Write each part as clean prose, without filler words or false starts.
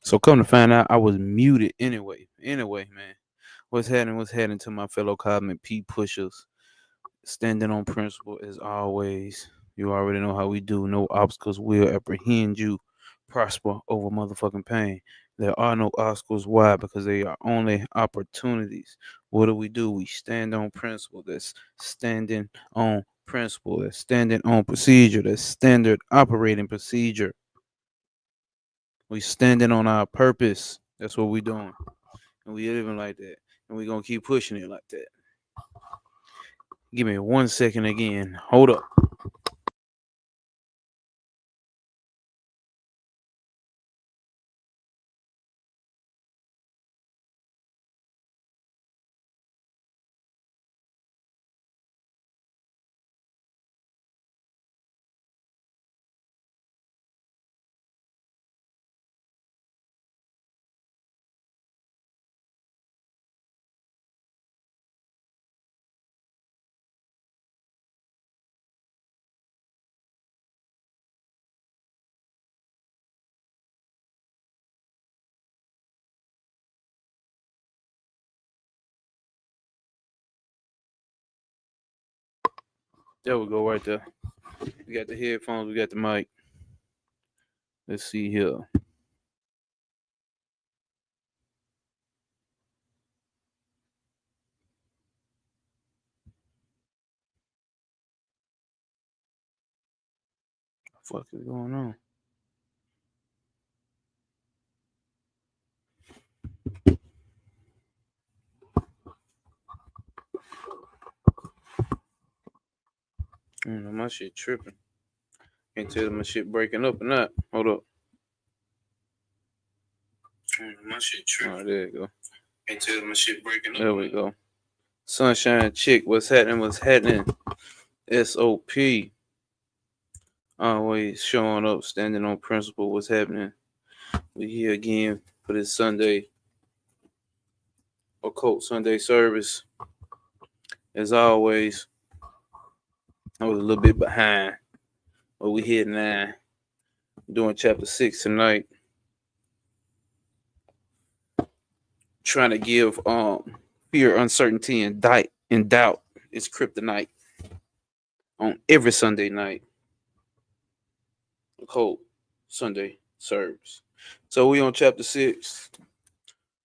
So come to find out, I was muted anyway. Anyway, man, what's happening? What's happening to my fellow cosmic P pushers? Standing on principle as always. You already know how we do. No obstacles will apprehend you. Prosper over motherfucking pain. There are no obstacles. Why? Because they are only opportunities. What do? We stand on principle. That's standing on principle. That's standing on procedure. That's standard operating procedure. We standing on our purpose. That's what we doing. And we living like that. And we gonna keep pushing it like that. Give me 1 second again. Hold up. There we go, right there. We got the headphones, we got the mic. Let's see here. What the fuck is going on? My shit tripping. Can't tell if my shit breaking up or not. Hold up. My shit tripping. Oh, there you go. Can't tell if my shit breaking up. There we go. Sunshine Chick, what's happening? What's happening? SOP. Always showing up, standing on principle. What's happening? We here again for this Sunday occult Sunday service. As always, I was a little bit behind, but we here now. Doing chapter 6 tonight. Trying to give fear, uncertainty, and doubt is kryptonite on every Sunday night. Occult Sunday service. So we on chapter 6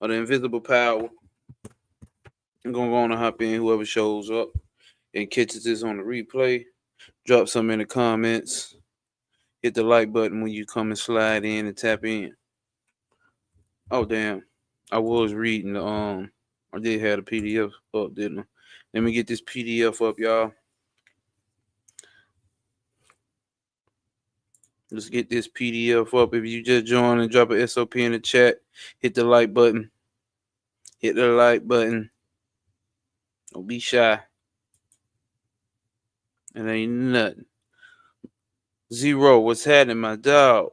of the invisible power. I'm gonna go on and hop in, whoever shows up and catches this on the replay. Drop some in the comments. Hit the like button when you come and slide in and tap in. Oh damn. I was reading the I did have the PDF up, didn't I? Let me get this PDF up, y'all. Let's get this PDF up. If you just join and drop an SOP in the chat, hit the like button. Hit the like button. Don't be shy. It ain't nothing. Zero, what's happening, my dog?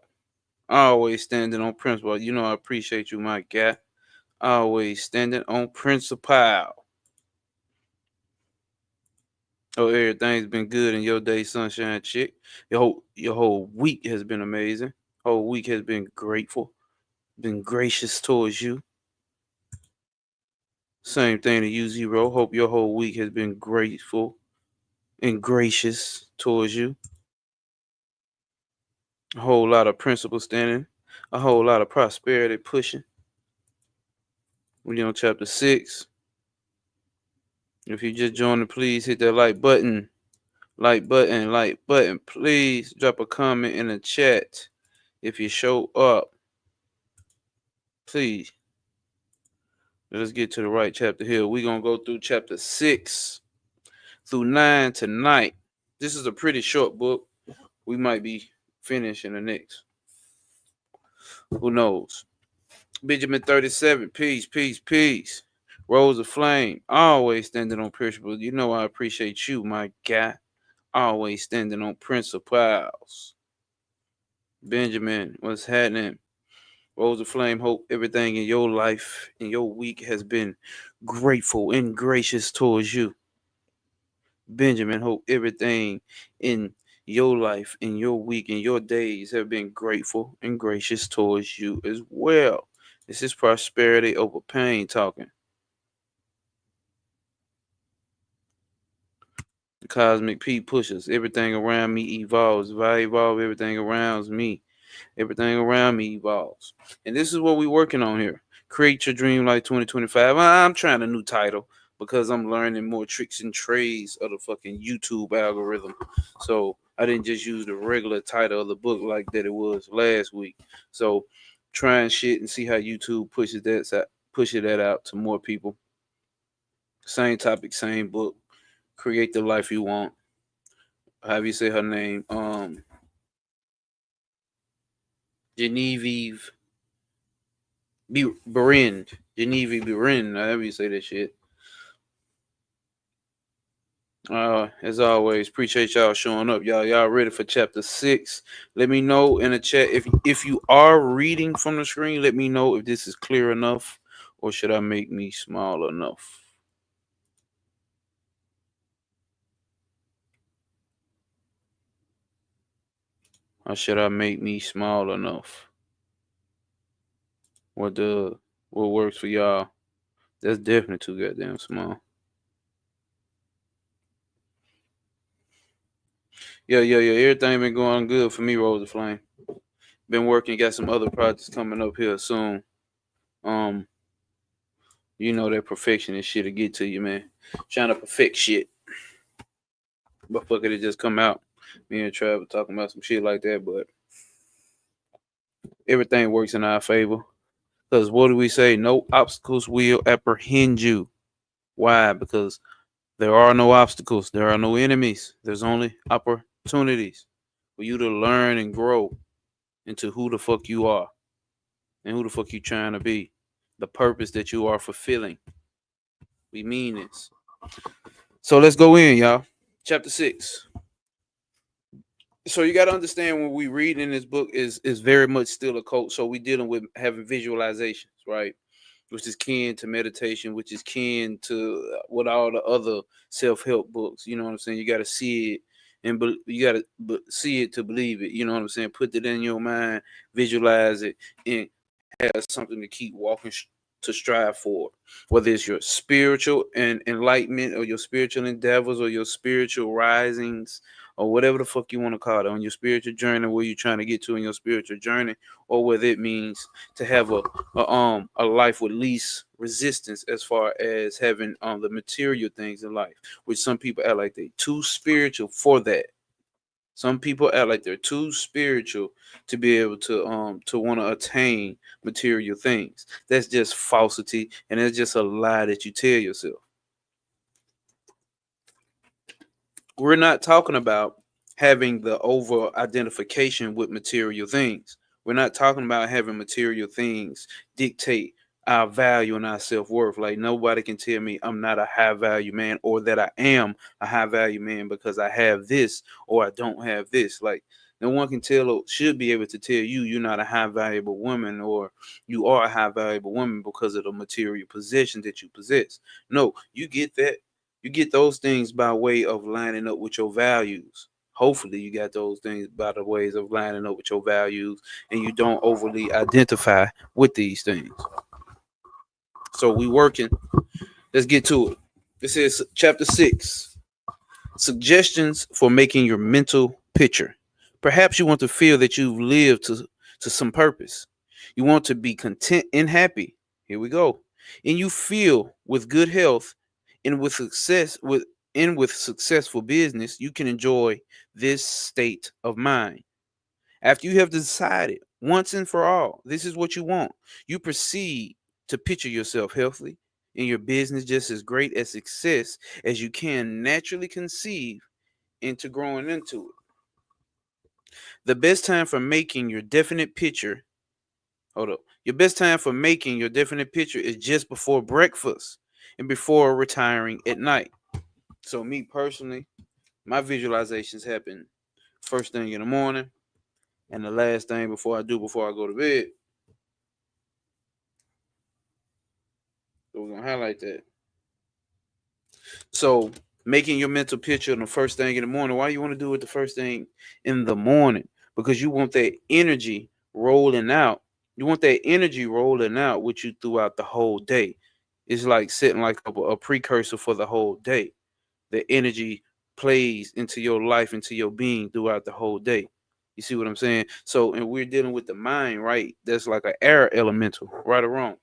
Always standing on principle. You know I appreciate you, my guy. Always standing on principle. Oh, everything's been good in your day, Sunshine Chick. Your whole week has been amazing. Whole week has been grateful, been gracious towards you. Same thing to you, Zero. Hope your whole week has been grateful and gracious towards you. A whole lot of principle standing, a whole lot of prosperity pushing. We on chapter 6. If you just joined, please hit that like button. Like button. Please drop a comment in the chat if you show up. Please. Let's get to the right chapter here. We're going to go through chapter 6 through 9 tonight. This is a pretty short book. We might be finished in the next. Who knows? Benjamin 37. Peace. Rose of Flame. Always standing on principles. You know I appreciate you, my guy. Always standing on principles. Benjamin, what's happening? Rose of Flame, hope everything in your life, in your week has been grateful and gracious towards you. Benjamin, hope everything in your life and your week and your days have been grateful and gracious towards you as well. This is prosperity over pain talking. The cosmic P pushes. Everything around me evolves. If I evolve, everything around me. Everything around me evolves. And this is what we're working on here. Create your dream like 2025. I'm trying a new title because I'm learning more tricks and trades of the fucking YouTube algorithm. So I didn't just use the regular title of the book like that it was last week. So trying shit and see how YouTube pushes that out to more people. Same topic, same book. Create the life you want. How do you say her name? Genevieve Berind. Genevieve Berind. However you say that shit. As always, appreciate y'all showing up. Y'all ready for chapter 6? Let me know in the chat if you are reading from the screen. Let me know if this is clear enough, or should I make me small enough? Or should I make me small enough? What works for y'all? That's definitely too goddamn small. Yeah. Everything been going good for me, Rose of Flame. Been working, got some other projects coming up here soon. Um, you know that perfectionist shit to get to you, man. Trying to perfect shit. But fuck it, it just come out. Me and Travis talking about some shit like that, but everything works in our favor. Because what do we say? No obstacles will apprehend you. Why? Because there are no obstacles. There are no enemies. There's only opportunities for you to learn and grow into who the fuck you are and who the fuck you trying to be. The purpose that you are fulfilling. We mean this. So let's go in, y'all. Chapter 6. So you got to understand when we read in this book is very much still occult. So we dealing with having visualizations, right? Which is kin to meditation, which is kin to what all the other self-help books. You know what I'm saying? You got to see it and you got to see it to believe it. You know what I'm saying? Put it in your mind, visualize it, and have something to keep walking to strive for, whether it's your spiritual and enlightenment or your spiritual endeavors or your spiritual risings or whatever the fuck you want to call it on your spiritual journey, where you're trying to get to in your spiritual journey, or whether it means to have a life with least resistance as far as having the material things in life, which some people act like they too spiritual for that. Some people act like they're too spiritual to be able to want to attain material things. That's just falsity, and it's just a lie that you tell yourself. We're not talking about having the over identification with material things. We're not talking about having material things dictate our value and our self-worth. Like nobody can tell me I'm not a high value man or that I am a high value man because I have this or I don't have this. Like no one can tell or should be able to tell you you're not a high valuable woman or you are a high valuable woman because of the material possession that you possess. No, you get that. You get those things by way of lining up with your values. Hopefully, you got those things by the ways of lining up with your values, and you don't overly identify with these things. So we working. Let's get to it. This is chapter 6. Suggestions for making your mental picture. Perhaps you want to feel that you've lived to some purpose. You want to be content and happy. Here we go. And you feel with good health and with successful business, you can enjoy this state of mind. After you have decided once and for all, this is what you want, you proceed to picture yourself healthy in your business just as great as success as you can naturally conceive into growing into it. The best time for making your definite picture, hold up, your best time for making your definite picture is just before breakfast and before retiring at night. So me personally, my visualizations happen first thing in the morning and the last thing before I go to bed. So we're gonna highlight that. So Making your mental picture on the first thing in the morning. Why you want to do it the first thing in the morning? Because you want that energy rolling out. You want that energy rolling out with you throughout the whole day. It's like setting like a precursor for the whole day. The energy plays into your life, into your being throughout the whole day. You see what I'm saying? So, and we're dealing with the mind, right? That's like an air elemental, right or wrong.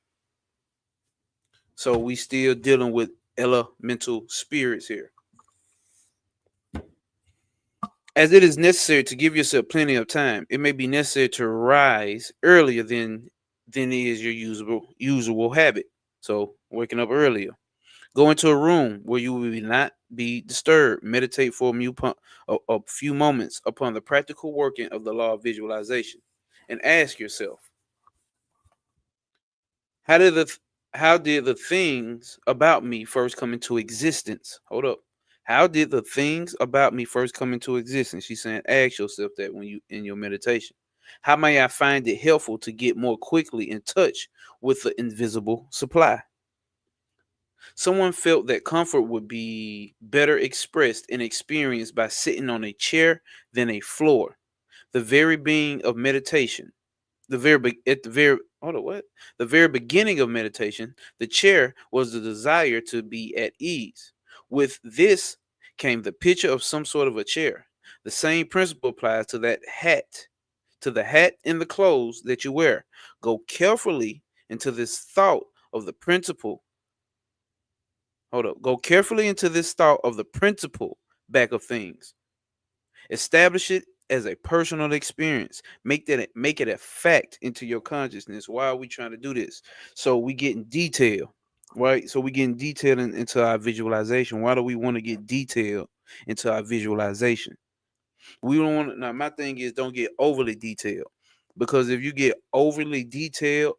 So we still dealing with elemental spirits here. As it is necessary to give yourself plenty of time, it may be necessary to rise earlier than is your usual habit. So waking up earlier. Go into a room where you will not be disturbed. Meditate for a few moments upon the practical working of the law of visualization, and ask yourself, how did the how did the things about me first come into existence? Hold up. How did the things about me first come into existence? She's saying, ask yourself that when you in your meditation. How may I find it helpful to get more quickly in touch with the invisible supply? Someone felt that comfort would be better expressed and experienced by sitting on a chair than a floor. The very being of meditation, at the very hold on, what? The very beginning of meditation, the chair was the desire to be at ease. With this came the picture of some sort of a chair. The same principle applies to the hat and the clothes that you wear. Go carefully into this thought of the principle. Hold up. Go carefully into this thought of the principle back of things. Establish it as a personal experience. Make it a fact into your consciousness. Why are we trying to do this? So we get in detail, right? So we get in detail into our visualization. Why do we want to get detail into our visualization? We don't want to. Now, my thing is, don't get overly detailed, because if you get overly detailed,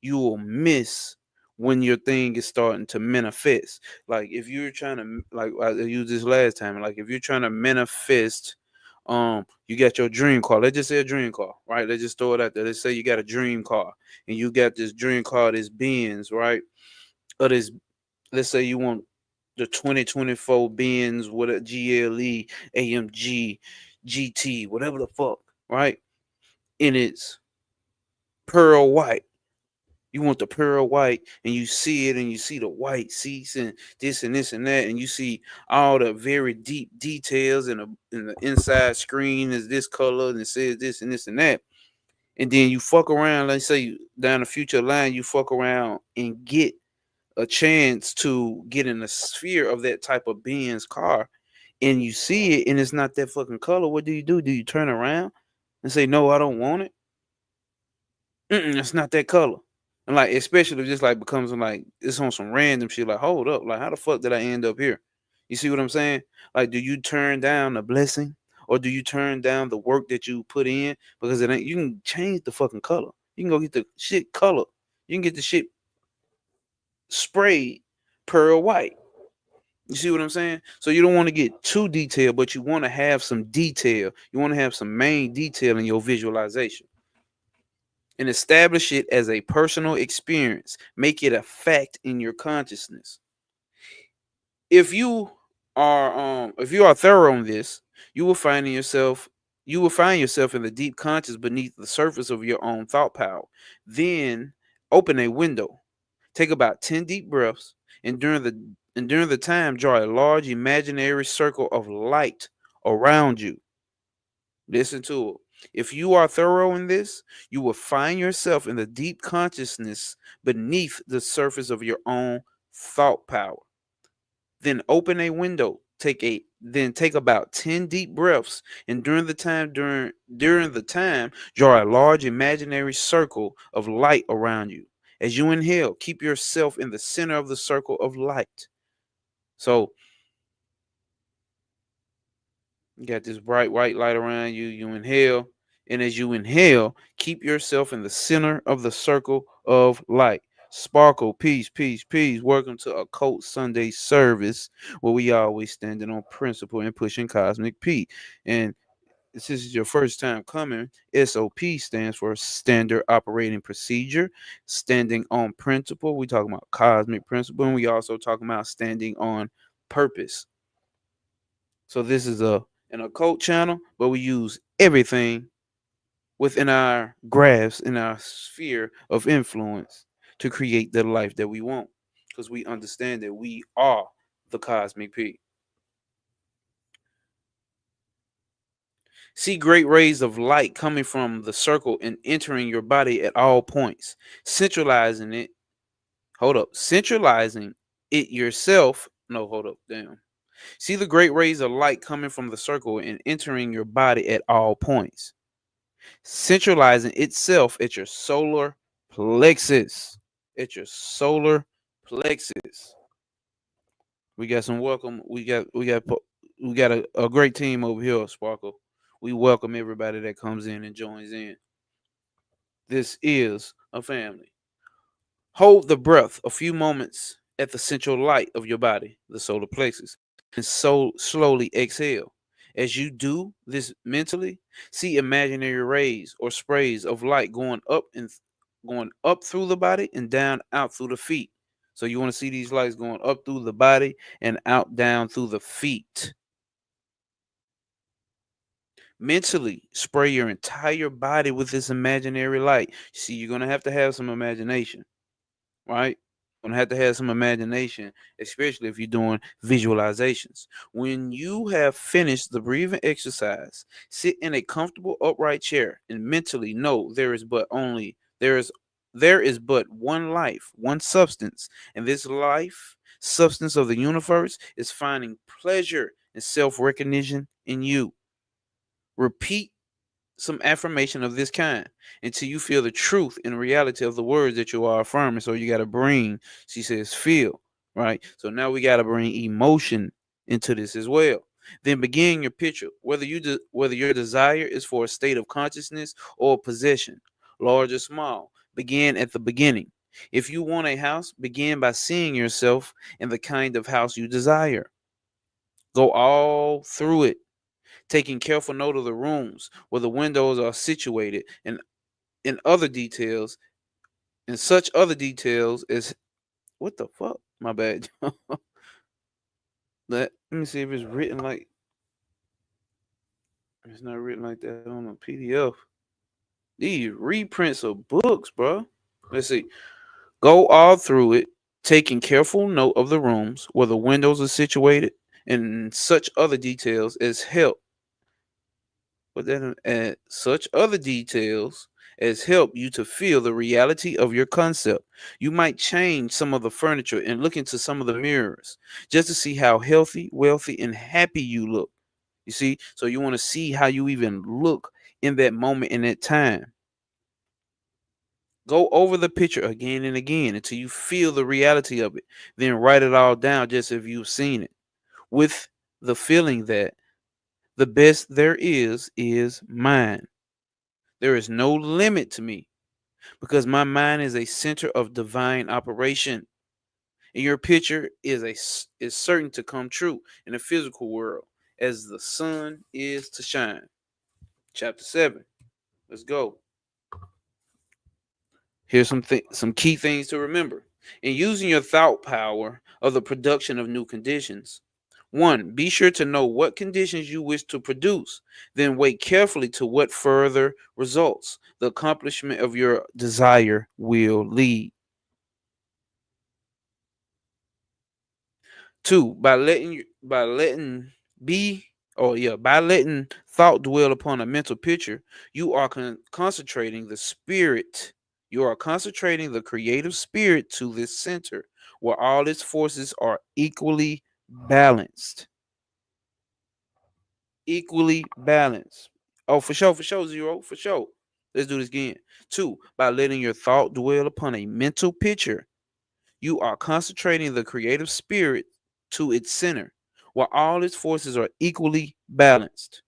you will miss when your thing is starting to manifest. Like if you're trying to, like I used this last time, like if you're trying to manifest, you got your dream car. Let's just say a dream car, right? Let's just throw it out there. Let's say you got a dream car, and you got this dream car, this Benz, right? Or this, let's say you want the 2024 Benz with a GLE, AMG, GT, whatever the fuck, right? And it's pearl white. You want the pearl white, and you see it, and you see the white seats and this and that, and you see all the very deep details, and in the inside screen is this color, and it says this and this and that. And then you fuck around, let's say down the future line, you fuck around and get a chance to get in the sphere of that type of Benz car, and you see it and it's not that fucking color. What do? Do you turn around and say, no, I don't want it? It's not that color. And like, especially if just like becomes like it's on some random shit, like, hold up, like how the fuck did I end up here? You see what I'm saying? Like, do you turn down the blessing, or do you turn down the work that you put in? Because it ain't, you can change the fucking color. You can go get the shit color. You can get the shit sprayed pearl white. You see what I'm saying? So you don't want to get too detailed, but you want to have some detail. You want to have some main detail in your visualization, and establish it as a personal experience. Make it a fact in your consciousness. If you if you are thorough on this, you will find in yourself you will find yourself in the deep conscious beneath the surface of your own thought power. Then open a window. Take about 10 deep breaths, and during the time, draw a large imaginary circle of light around you. Listen to it. If you are thorough in this, you will find yourself in the deep consciousness beneath the surface of your own thought power. Then open a window. Take about 10 deep breaths, and during the time, draw a large imaginary circle of light around you. As you inhale, keep yourself in the center of the circle of light. So you got this bright white light around you. You inhale, and as you inhale, keep yourself in the center of the circle of light. Sparkle, peace, peace, peace. Welcome to Occult Sunday service, where we always standing on principle and pushing cosmic peace. And if this is your first time coming, SOP stands for Standard Operating Procedure, standing on principle. We talking about cosmic principle, and we also talking about standing on purpose. So this is an occult channel, but we use everything within our grasp, in our sphere of influence, to create the life that we want. Because we understand that we are the cosmic P. See great rays of light coming from the circle and entering your body at all points, centralizing it. Hold up, centralizing it yourself. No, hold up, damn. See the great rays of light coming from the circle and entering your body at all points, centralizing itself at your solar plexus. At your solar plexus. We got some welcome. We got a great team over here, Sparkle. We welcome everybody that comes in and joins in. This is a family. Hold the breath a few moments at the central light of your body, the solar plexus, and so slowly exhale. As you do this mentally, see imaginary rays or sprays of light going up through the body and down out through the feet. So you want to see these lights going up through the body and out down through the feet. Mentally spray your entire body with this imaginary light. See, you're going to have some imagination, right? Gonna have to have some imagination, especially if you're doing visualizations. When you have finished the breathing exercise, sit in a comfortable upright chair and mentally know there is but one life, one substance, and this life, substance of the universe, is finding pleasure and self-recognition in you. Repeat some affirmation of this kind until you feel the truth and reality of the words that you are affirming. So you got to bring, she says, feel, right? So now we got to bring emotion into this as well. Then begin your picture, whether your desire is for a state of consciousness or possession, large or small. Begin at the beginning. If you want a house, begin by seeing yourself in the kind of house you desire. Go all through it, taking careful note of the rooms where the windows are situated and in other details and such other details as what the fuck? My bad. Let me see if it's written like it's not written like that on a PDF. These reprints of books, bro. Let's see. Go all through it, taking careful note of the rooms where the windows are situated and such other details as help but then add such other details as help you to feel the reality of your concept. You might change some of the furniture and look into some of the mirrors just to see how healthy, wealthy, and happy you look. You see? So you want to see how you even look in that moment, in that time. Go over the picture again and again until you feel the reality of it. Then write it all down just if you've seen it, with the feeling that the best there is mine. There is no limit to me because my mind is a center of divine operation. And your picture is certain to come true in the physical world as the sun is to shine. Chapter 7. Let's go. Here's some key things to remember. In using your thought power of the production of new conditions. 1. Be sure to know what conditions you wish to produce. Then wait carefully to what further results the accomplishment of your desire will lead. 2. By letting thought dwell upon a mental picture, you are concentrating the spirit. You are concentrating the creative spirit to this center where all its forces are equally balanced. Equally balanced. Oh, for sure, zero, for sure. Let's do this again. 2. By letting your thought dwell upon a mental picture, you are concentrating the creative spirit to its center, while all its forces are equally balanced.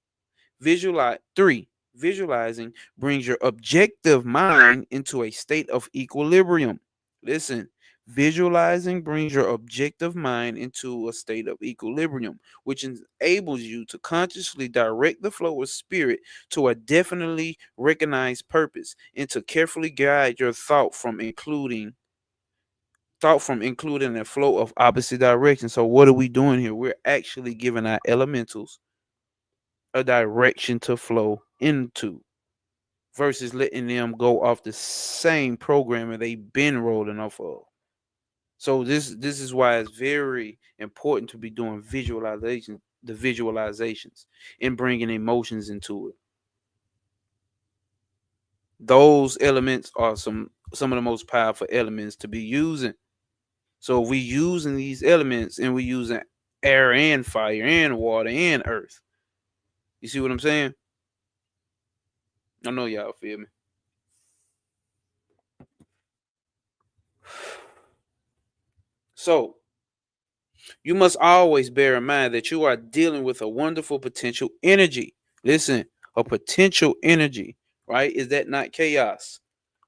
Visualize 3. Visualizing brings your objective mind into a state of equilibrium. Listen, visualizing brings your objective mind into a state of equilibrium, which enables you to consciously direct the flow of spirit to a definitely recognized purpose and to carefully guide your thought from including thought from including a flow of opposite direction. So what are we doing here? We're actually giving our elementals a direction to flow into versus letting them go off the same programming they've been rolling off of. So this is why it's very important to be doing visualization, the visualizations, and bringing emotions into it. Those elements are some of the most powerful elements to be using. So if we using these elements and we using air and fire and water and earth, you see what I'm saying? I know y'all feel me. So you must always bear in mind that you are dealing with a wonderful potential energy. Listen, a potential energy, right? Is that not chaos?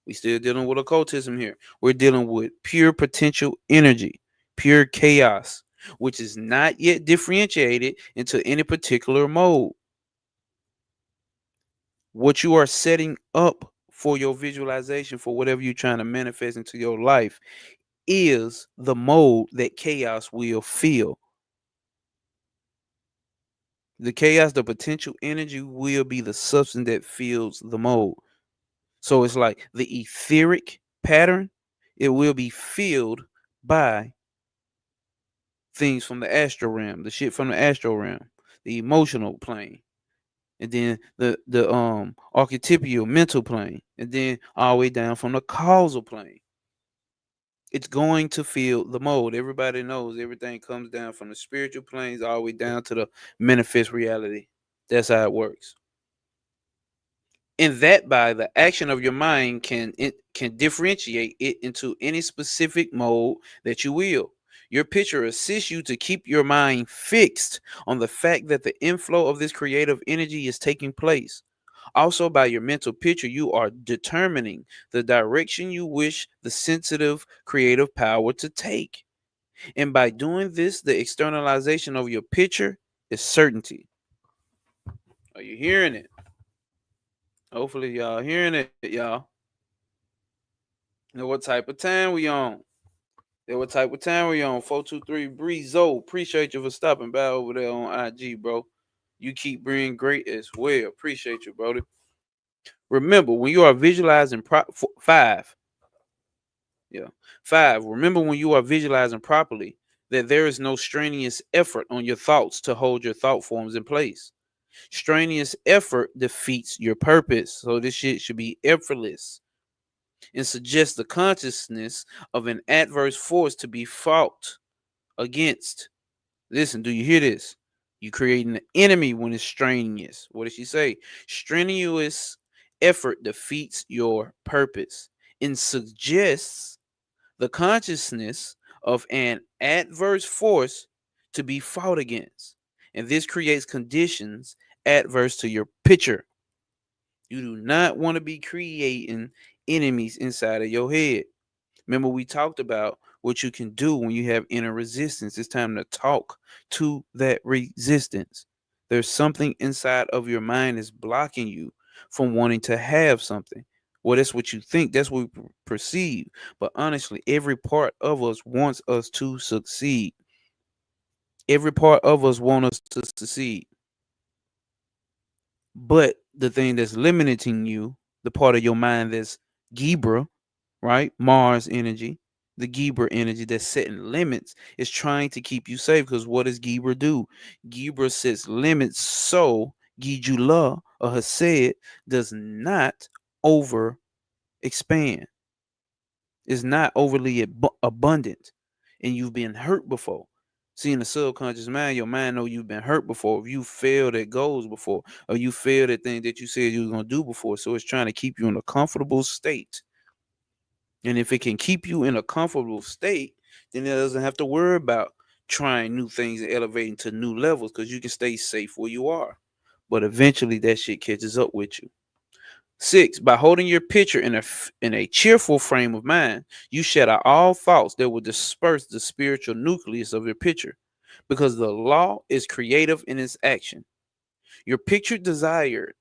We still dealing with occultism here. We're dealing with pure potential energy, pure chaos, which is not yet differentiated into any particular mode. What you are setting up for your visualization for whatever you're trying to manifest into your life is the mode that chaos will feel. The chaos, the potential energy will be the substance that fills the mold. So it's like the etheric pattern, it will be filled by things from the astral realm, the shit from the astral realm, the emotional plane, and then the archetypal mental plane, and then all the way down from the causal plane. It's going to fill the mold. Everybody knows everything comes down from the spiritual planes all the way down to the manifest reality. That's how it works. And that by the action of your mind can differentiate it into any specific mode that you will. Your picture assists you to keep your mind fixed on the fact that the inflow of this creative energy is taking place. Also, by your mental picture, you are determining the direction you wish the sensitive creative power to take. And by doing this, the externalization of your picture is certainty. Are you hearing it? Hopefully, y'all hearing it, y'all. Know what type of time we on? Know what type of time we on? 423 Breezo. Appreciate you for stopping by over there on IG, bro. You keep being great as well. Appreciate you, brother. Remember, when you are visualizing five, yeah, five. Remember when you are visualizing properly that there is no strenuous effort on your thoughts to hold your thought forms in place. Strenuous effort defeats your purpose. So this shit should be effortless and suggests the consciousness of an adverse force to be fought against. Listen, do you hear this? You creating an enemy when it's strenuous. What did she say? Strenuous effort defeats your purpose and suggests the consciousness of an adverse force to be fought against. And this creates conditions adverse to your picture. You do not want to be creating enemies inside of your head. Remember, we talked about what you can do when you have inner resistance. It's time to talk to that resistance. There's something inside of your mind that's blocking you from wanting to have something. Well, that's what you think. That's what we perceive. But honestly, every part of us wants us to succeed. Every part of us wants us to succeed. But the thing that's limiting you, the part of your mind that's Gebra, right? Mars energy, the Gebra energy that's setting limits is trying to keep you safe. Because what does Gebra do? Gebra sets limits so Gijula or Hased does not over expand. It's not overly abundant. And you've been hurt before. See, in the subconscious mind, your mind know you've been hurt before. If you failed at goals before, or you failed at things that you said you was gonna do before. So it's trying to keep you in a comfortable state. And if it can keep you in a comfortable state, then it doesn't have to worry about trying new things and elevating to new levels because you can stay safe where you are. But eventually that shit catches up with you. 6, by holding your picture in a cheerful frame of mind, you shut out all thoughts that will disperse the spiritual nucleus of your picture because the law is creative in its action. Your picture desired,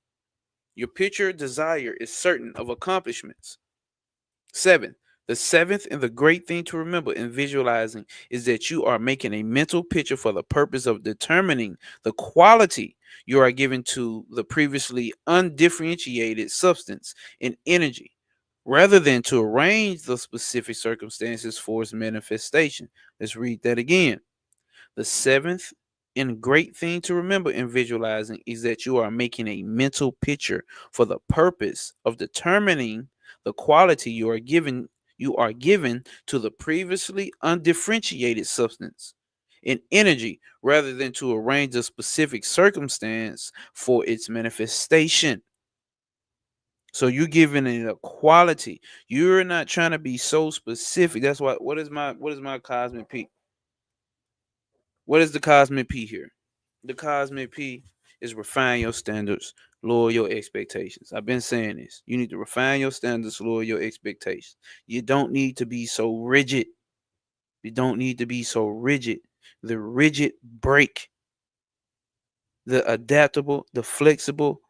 your picture desire is certain of accomplishments. 7, The seventh and the great thing to remember in visualizing is that you are making a mental picture for the purpose of determining the quality you are giving to the previously undifferentiated substance and energy, rather than to arrange the specific circumstances for its manifestation. Let's read that again. The seventh and great thing to remember in visualizing is that you are making a mental picture for the purpose of determining the quality you are given to the previously undifferentiated substance in energy rather than to arrange a specific circumstance for its manifestation. So you're giving it a quality. You're not trying to be so specific. That's why what is my cosmic peak? What is the cosmic P here? The cosmic P is refine your standards, lower your expectations. I've been saying this. You need to refine your standards, lower your expectations. You don't need to be so rigid. You don't need to be so rigid. The rigid break. The adaptable, the flexible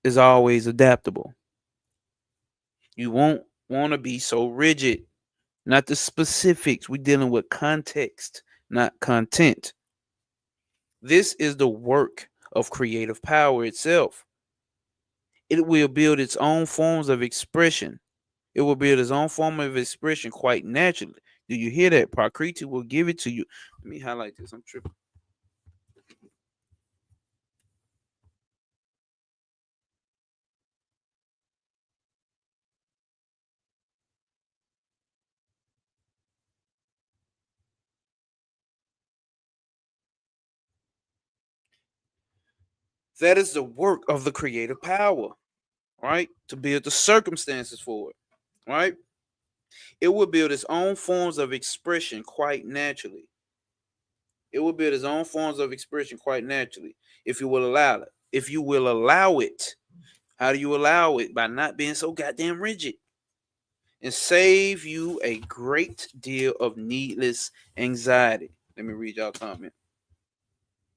is always adaptable. You won't want to be so rigid. Not the specifics. We're dealing with context, not content. This is the work of creative power itself. It will build its own forms of expression. It will build its own form of expression quite naturally. Do you hear that? Prakriti will give it to you. Let me highlight this. I'm tripping. That is the work of the creative power, right? To build the circumstances for it, right? It will build its own forms of expression quite naturally. It will build its own forms of expression quite naturally if you will allow it. If you will allow it. How do you allow it? By not being so goddamn rigid and save you a great deal of needless anxiety. Let me read y'all comment.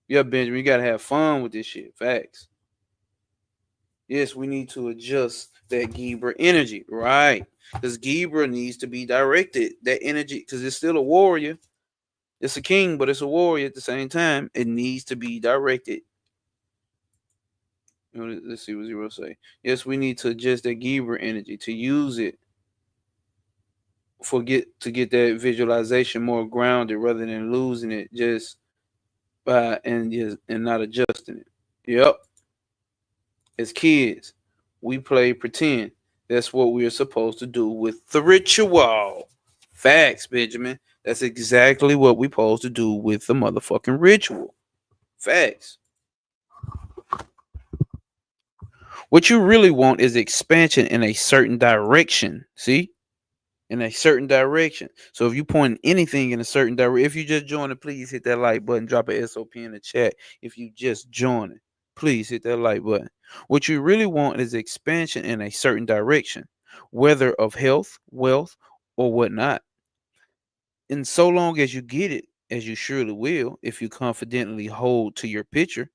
Yeah, Benjamin, you gotta have fun with this shit. Facts. Yes, we need to adjust that Gebra energy, right? Because Gebra needs to be directed. That energy, because it's still a warrior. It's a king, but it's a warrior at the same time. It needs to be directed. Let's see what Zero say. Yes, we need to adjust that Gebra energy to use it to get that visualization more grounded rather than losing it just by and not adjusting it. Yep. As kids, we play pretend. That's what we're supposed to do with the ritual. Facts, Benjamin. That's exactly what we're supposed to do with the motherfucking ritual. Facts. What you really want is expansion in a certain direction. See? In a certain direction. So if you point anything in a certain direction, if you just join it, please hit that like button, drop a SOP in the chat. If you just join it, please hit that like button. What you really want is expansion in a certain direction, whether of health, wealth, or whatnot. And so long as you get it, as you surely will, if you confidently hold to your picture,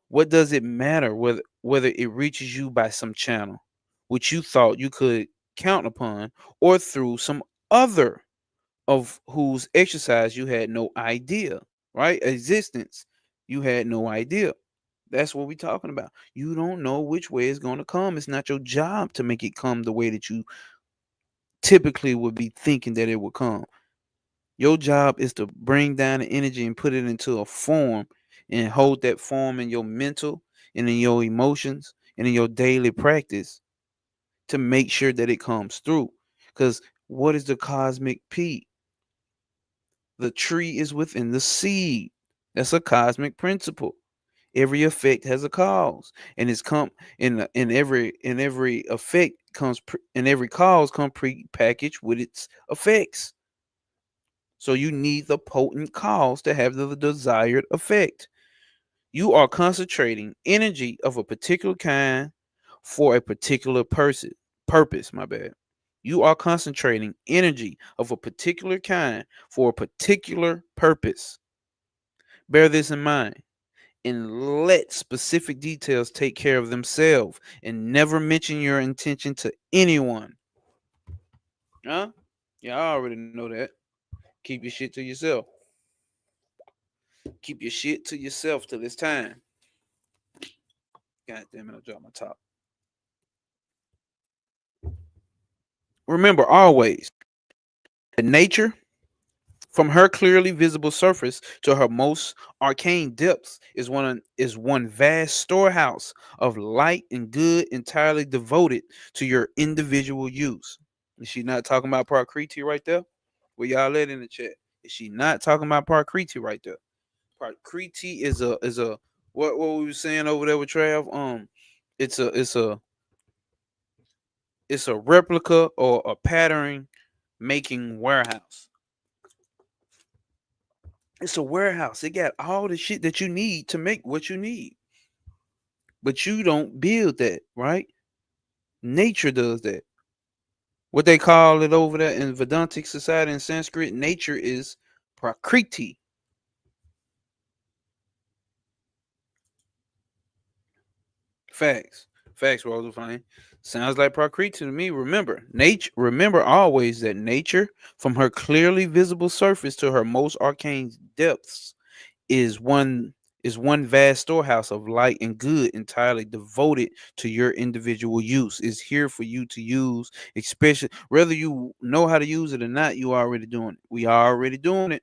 what does it matter whether it reaches you by some channel, which you thought you could count upon, or through some other of whose exercise you had no idea, right? Existence, you had no idea. That's what we're talking about. You don't know which way it's going to come. It's not your job to make it come the way that you typically would be thinking that it would come. Your job is to bring down the energy and put it into a form and hold that form in your mental and in your emotions and in your daily practice to make sure that it comes through. Because what is the cosmic P? The tree is within the seed. That's a cosmic principle. Every effect has a cause, and it's come in every effect comes in every cause come pre-packaged with its effects. So you need the potent cause to have the desired effect. You are concentrating energy of a particular kind for a particular person purpose, my bad. You are concentrating energy of a particular kind for a particular purpose. Bear this in mind and let specific details take care of themselves and never mention your intention to anyone. Huh? Yeah, I already know that. Keep your shit to yourself. Keep your shit to yourself till it's time. God damn it, I dropped my top. Remember always that nature, from her clearly visible surface to her most arcane depths, is one vast storehouse of light and good, entirely devoted to your individual use. Is she not talking about Prakriti right there? Where y'all at in the chat? Is she not talking about Prakriti right there? Prakriti is a what we were saying over there with Trav. It's a replica or a pattern making warehouse. It's a warehouse. It got all the shit that you need to make what you need. But you don't build that, right? Nature does that. What they call it over there in Vedantic society in Sanskrit, nature is Prakriti. Facts. Facts, Rosalie. Sounds like Prakriti to me. Remember always that nature, from her clearly visible surface to her most arcane depths, is one is one vast storehouse of light and good, entirely devoted to your individual use. Is here for you to use, especially whether you know how to use it or not. You already doing it. We already doing it.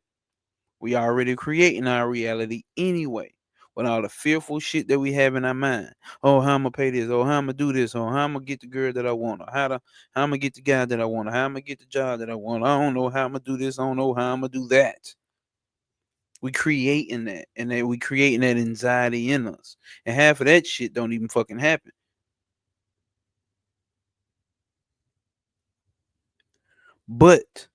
We already creating our reality anyway. With all the fearful shit that we have in our mind. Oh, how I'm gonna pay this? Oh, how I'm gonna do this? Oh, how I'm gonna get the girl that I want? Or how I'm gonna get the guy that I want? Or how I'm gonna get the job that I want? I don't know how I'm gonna do this. I don't know how I'm gonna do that. We creating that, and then we creating that anxiety in us, and half of that shit don't even fucking happen. But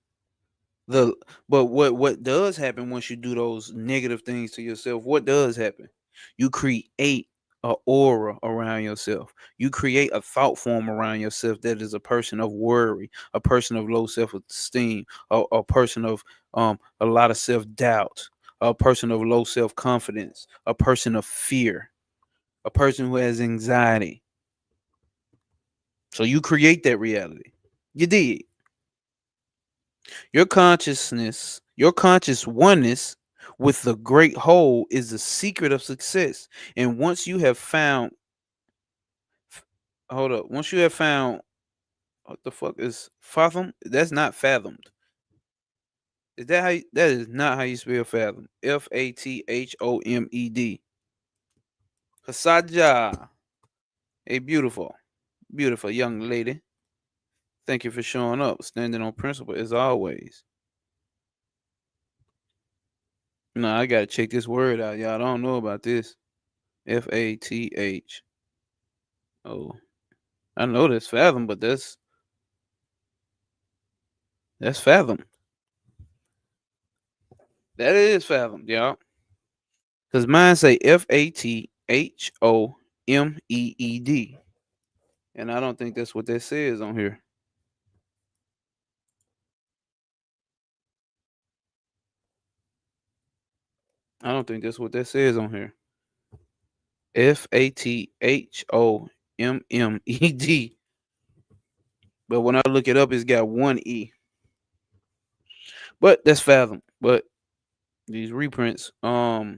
the but what does happen once you do those negative things to yourself? What does happen? You create a aura around yourself. You create a thought form around yourself that is a person of worry, a person of low self-esteem, a person of a lot of self-doubt, a person of low self-confidence, a person of fear, a person who has anxiety. So you create that reality. You did. Your consciousness, your conscious oneness with the great whole is the secret of success. And once you have found, hold up, once you have found, what the fuck is fathom? That's not fathomed. Is that how? That is not how you spell fathom. Fathomed. Hasaja, a beautiful young lady. Thank you for showing up, standing on principle as always. No, I gotta check this word out, y'all. I don't know about this. Fath. Oh, I know that's fathom, but that's fathom. That is fathom, y'all. Cause mine say Fathomed, and I don't think that's what that says on here. I don't think that's what that says on here. Fathomed. But when I look it up, it's got one E. But that's fathom. But these reprints, your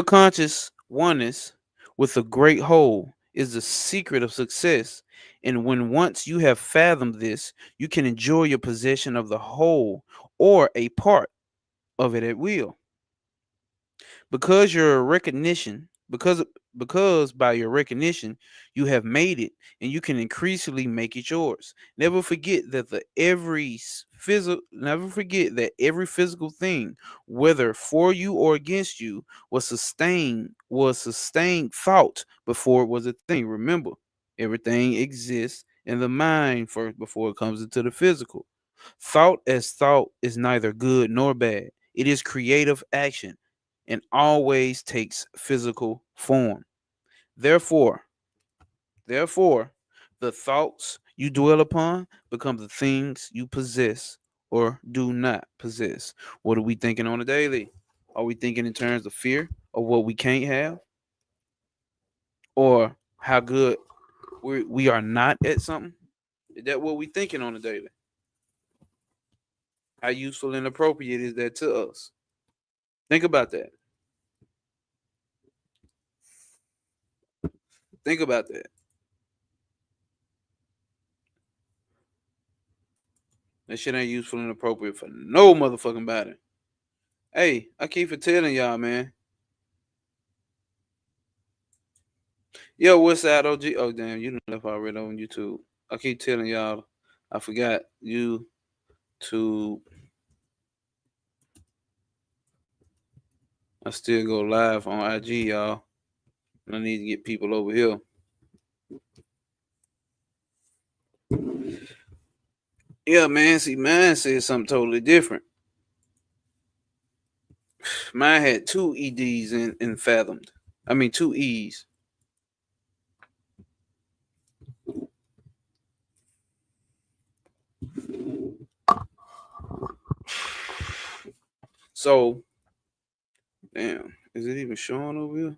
conscious oneness with the great whole is the secret of success. And when once you have fathomed this, you can enjoy your possession of the whole or a part of it at will. Because by your recognition you have made it, and you can increasingly make it yours. Never forget that every physical thing, whether for you or against you, was sustained thought before it was a thing. Remember, everything exists in the mind first before it comes into the physical. Thought is neither good nor bad. It is creative action and always takes physical form. Therefore, therefore, the thoughts you dwell upon become the things you possess or do not possess. What are we thinking on a daily? Are we thinking in terms of fear of what we can't have, or how good we are not at something? Is that what we thinking on a daily? How useful and appropriate is that to us? Think about that. Think about that. That shit ain't useful and appropriate for no motherfucking body. Hey, I keep for telling y'all, man. Yo, what's that, OG? Oh, damn, you done left already on YouTube. I keep telling y'all, I forgot you to. I still go live on IG, y'all. I need to get people over here. Yeah, man. See, mine said something totally different. Mine had two EDs in fathomed. I mean, two E's. So, damn, is it even showing over here?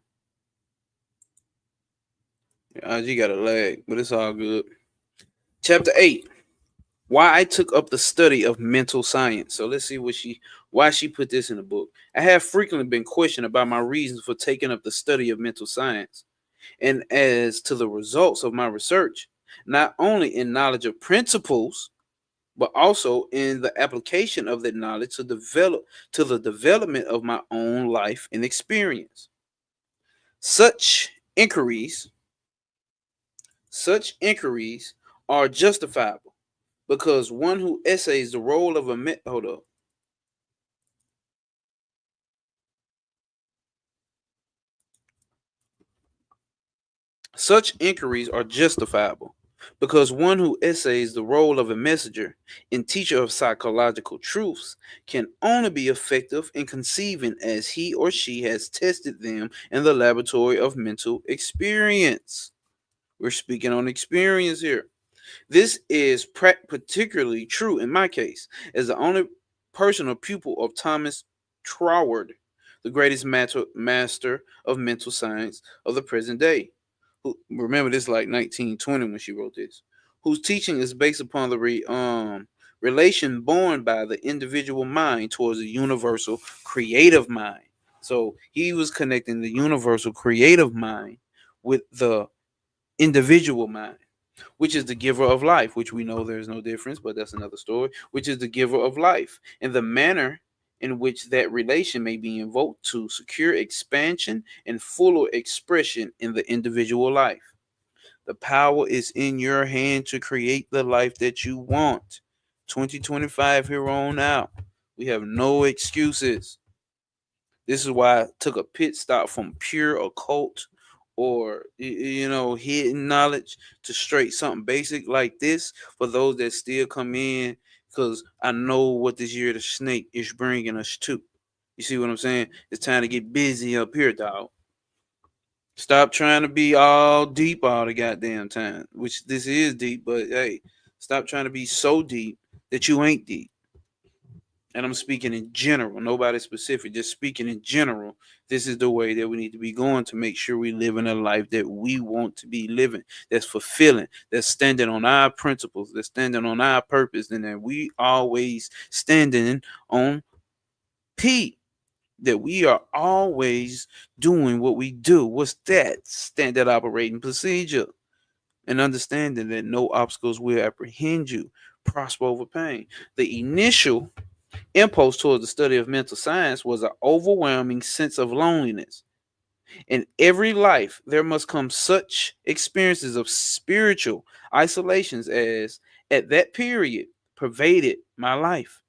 Yeah, IG got a lag, but it's all good. Chapter 8. Why I took up the study of mental science. So let's see why she put this in the book. I have frequently been questioned about my reasons for taking up the study of mental science, and as to the results of my research, not only in knowledge of principles, but also in the application of that knowledge to the development of my own life and experience. Such inquiries, such inquiries are justifiable because one who essays the role of a hold up. Such inquiries are justifiable because one who essays the role of a messenger and teacher of psychological truths can only be effective in conceiving as he or she has tested them in the laboratory of mental experience. We're speaking on experience here. This is particularly true in my case, as the only personal pupil of Thomas Troward, the greatest master of mental science of the present day. Who, remember, this is like 1920 when she wrote this. Whose teaching is based upon the relation borne by the individual mind towards the universal creative mind. So he was connecting the universal creative mind with the individual mind, which is the giver of life, which we know there's no difference, but that's another story, which is the giver of life, and the manner in which that relation may be invoked to secure expansion and fuller expression in the individual life. The power is in your hand to create the life that you want. 2025 here on out. We have no excuses. This is why I took a pit stop from pure occult or hidden knowledge to straight something basic like this for those that still come in, because I know what this year the snake is bringing us to. You see what I'm saying? It's time to get busy up here, dog. Stop trying to be all deep all the goddamn time, which this is deep, but hey, stop trying to be so deep that you ain't deep. And I'm speaking in general, nobody specific, just speaking in general. This is the way that we need to be going to make sure we live in a life that we want to be living, that's fulfilling, that's standing on our principles, that's standing on our purpose, and that we always standing on P. That we are always doing what we do. What's that? Standard operating procedure. And understanding that no obstacles will apprehend you. Prosper over pain. The initial impulse towards the study of mental science was an overwhelming sense of loneliness. In every life, there must come such experiences of spiritual isolations as, at that period, pervaded my life.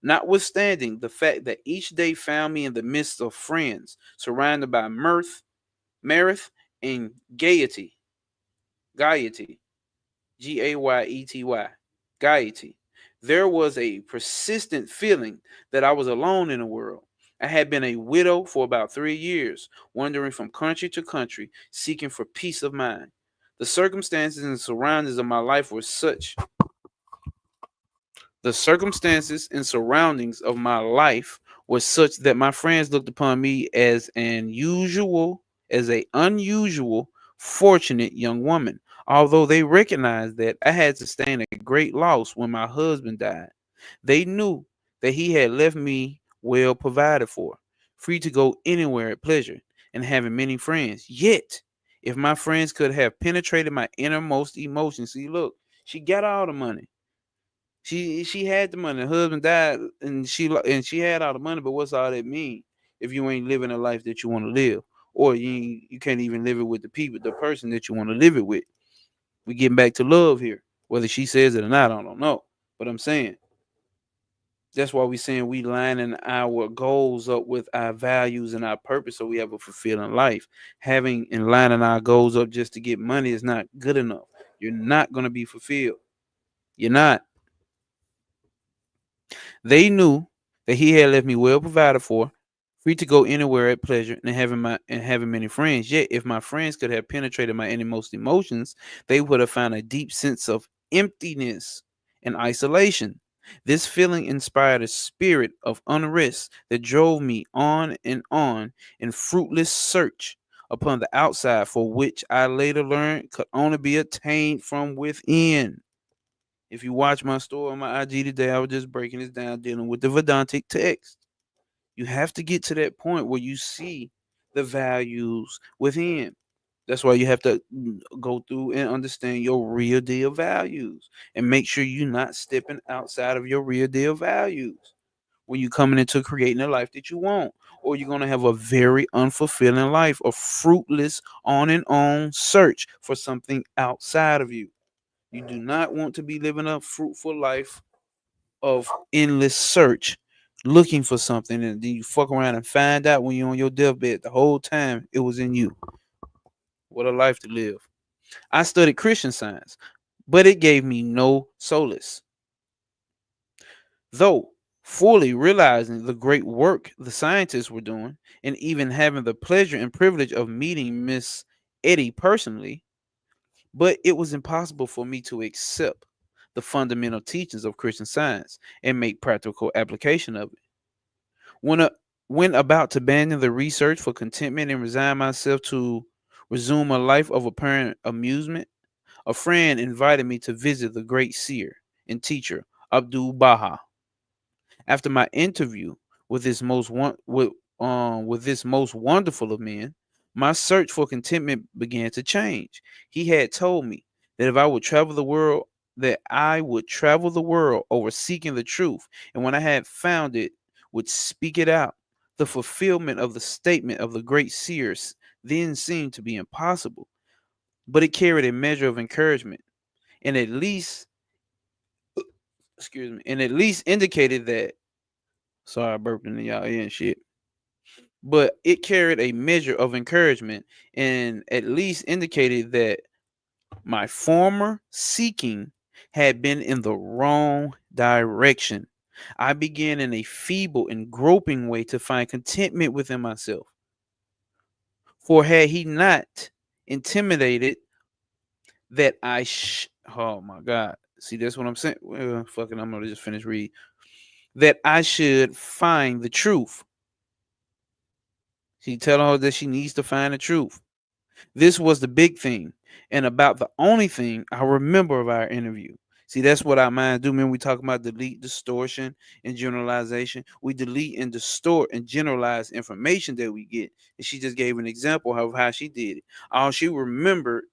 Notwithstanding the fact that each day found me in the midst of friends, surrounded by mirth, and gaiety, Gayety, gaiety. There was a persistent feeling that I was alone in the world. I had been a widow for about 3 years, wandering from country to country, seeking for peace of mind. The circumstances and surroundings of my life were such. The circumstances and surroundings of my life were such that my friends looked upon me as an unusual, fortunate young woman, Although they recognized that I had sustained a great loss when my husband died, they knew that he had left me well provided for, free to go anywhere at pleasure, and having many friends. Yet, if my friends could have penetrated my innermost emotions, see, look, she got all the money. She had the money. Her husband died, and she had all the money. But what's all that mean if you ain't living a life that you want to live, or you can't even live it with the person that you want to live it with? We getting back to love here. Whether she says it or not, I don't know. But I'm saying that's why we saying we lining our goals up with our values and our purpose, so we have a fulfilling life. Having and lining our goals up just to get money is not good enough. You're not gonna be fulfilled. You're not. They knew that he had left me well provided for, free to go anywhere at pleasure, and having many friends. Yet, if my friends could have penetrated my innermost emotions, they would have found a deep sense of emptiness and isolation. This feeling inspired a spirit of unrest that drove me on in fruitless search upon the outside, for which I later learned could only be attained from within. If you watch my story on my IG today, I was just breaking this down, dealing with the Vedantic text. You have to get to that point where you see the values within. That's why you have to go through and understand your real deal values and make sure you're not stepping outside of your real deal values when you're coming into creating a life that you want. Or you're going to have a very unfulfilling life, a fruitless on and on search for something outside of you. You do not want to be living a fruitful life of endless search, looking for something, and then you fuck around and find out when you're on your deathbed the whole time it was in you. What a life to live. I studied Christian Science, but it gave me no solace. Though fully realizing the great work the scientists were doing, and even having the pleasure and privilege of meeting Miss Eddy personally, but it was impossible for me to accept the fundamental teachings of Christian Science and make practical application of it. When, a, when about to abandon the research for contentment and resign myself to resume a life of apparent amusement, a friend invited me to visit the great seer and teacher Abdul Baha. After my interview with this with this most wonderful of men, my search for contentment began to change. He had told me that if I would travel the world, that I would travel the world over seeking the truth, and when I had found it, would speak it out. The fulfillment of the statement of the great seers then seemed to be impossible, but it carried a measure of encouragement, and at least, and at least indicated that. Sorry, I burped into y'all ear and shit. But it carried a measure of encouragement and at least indicated that my former seeking had been in the wrong direction. I began in a feeble and groping way to find contentment within myself. For had he not intimidated that oh my God. See, that's what I'm saying. Well, fucking, I'm gonna just finish read. That I should find the truth. She telling her that she needs to find the truth. This was the big thing, and about the only thing I remember of our interview. See, that's what our minds do. Man, we talk about delete, distortion, and generalization. We delete and distort and generalize information that we get. And she just gave an example of how she did it. All she remembered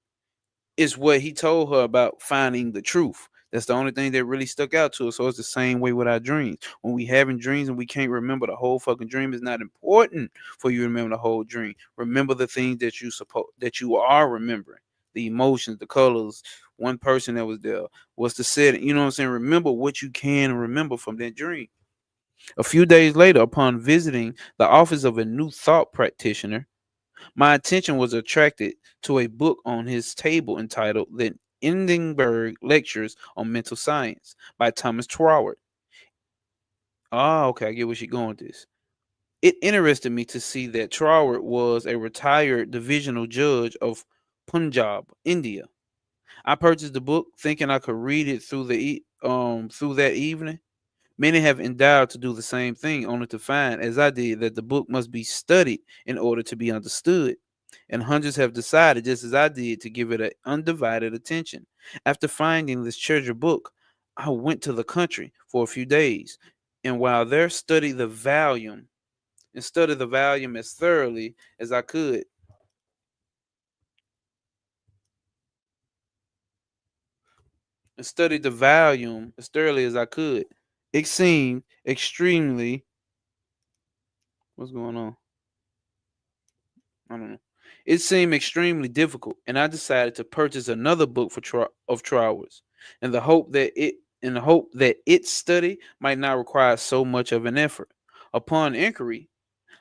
is what he told her about finding the truth. That's the only thing that really stuck out to us. So it's the same way with our dreams. When we having dreams and we can't remember the whole fucking dream, it's not important for you to remember the whole dream. Remember the things that you are remembering, the emotions, the colors, one person that was there, what's the setting. You know what I'm saying? Remember what you can remember from that dream. A few days later, upon visiting the office of a new thought practitioner, my attention was attracted to a book on his table entitled The Edinburgh Lectures on Mental Science by Thomas Troward. Oh, okay, I get where she's going with this. It interested me to see that Troward was a retired divisional judge of Punjab, India. I purchased the book thinking I could read it through that evening. Many have endowed to do the same thing, only to find, as I did, that the book must be studied in order to be understood. and hundreds have decided, just as I did, to give it an undivided attention. After finding this treasure book, I went to the country for a few days, and while there studied the volume as thoroughly as I could, and studied the volume as thoroughly as I could. It seemed extremely, what's going on? I don't know. It seemed extremely difficult, and I decided to purchase another book of Trowers, in the hope that its study might not require so much of an effort. Upon inquiry,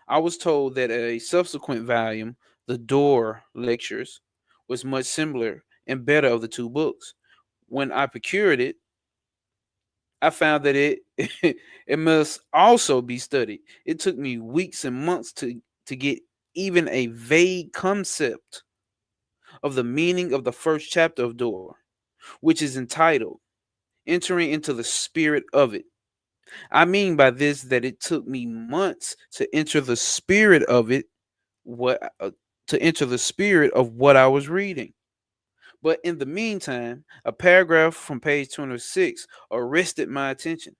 I was told that a subsequent volume, The Door Lectures, was much similar and better of the two books. When I procured it, I found that it it must also be studied. It took me weeks and months to get even a vague concept of the meaning of the first chapter of Door, which is entitled Entering into the Spirit of It. I mean by this that it took me months to enter the spirit of it, what to enter the spirit of what I was reading. But in the meantime, a paragraph from page 26 arrested my attention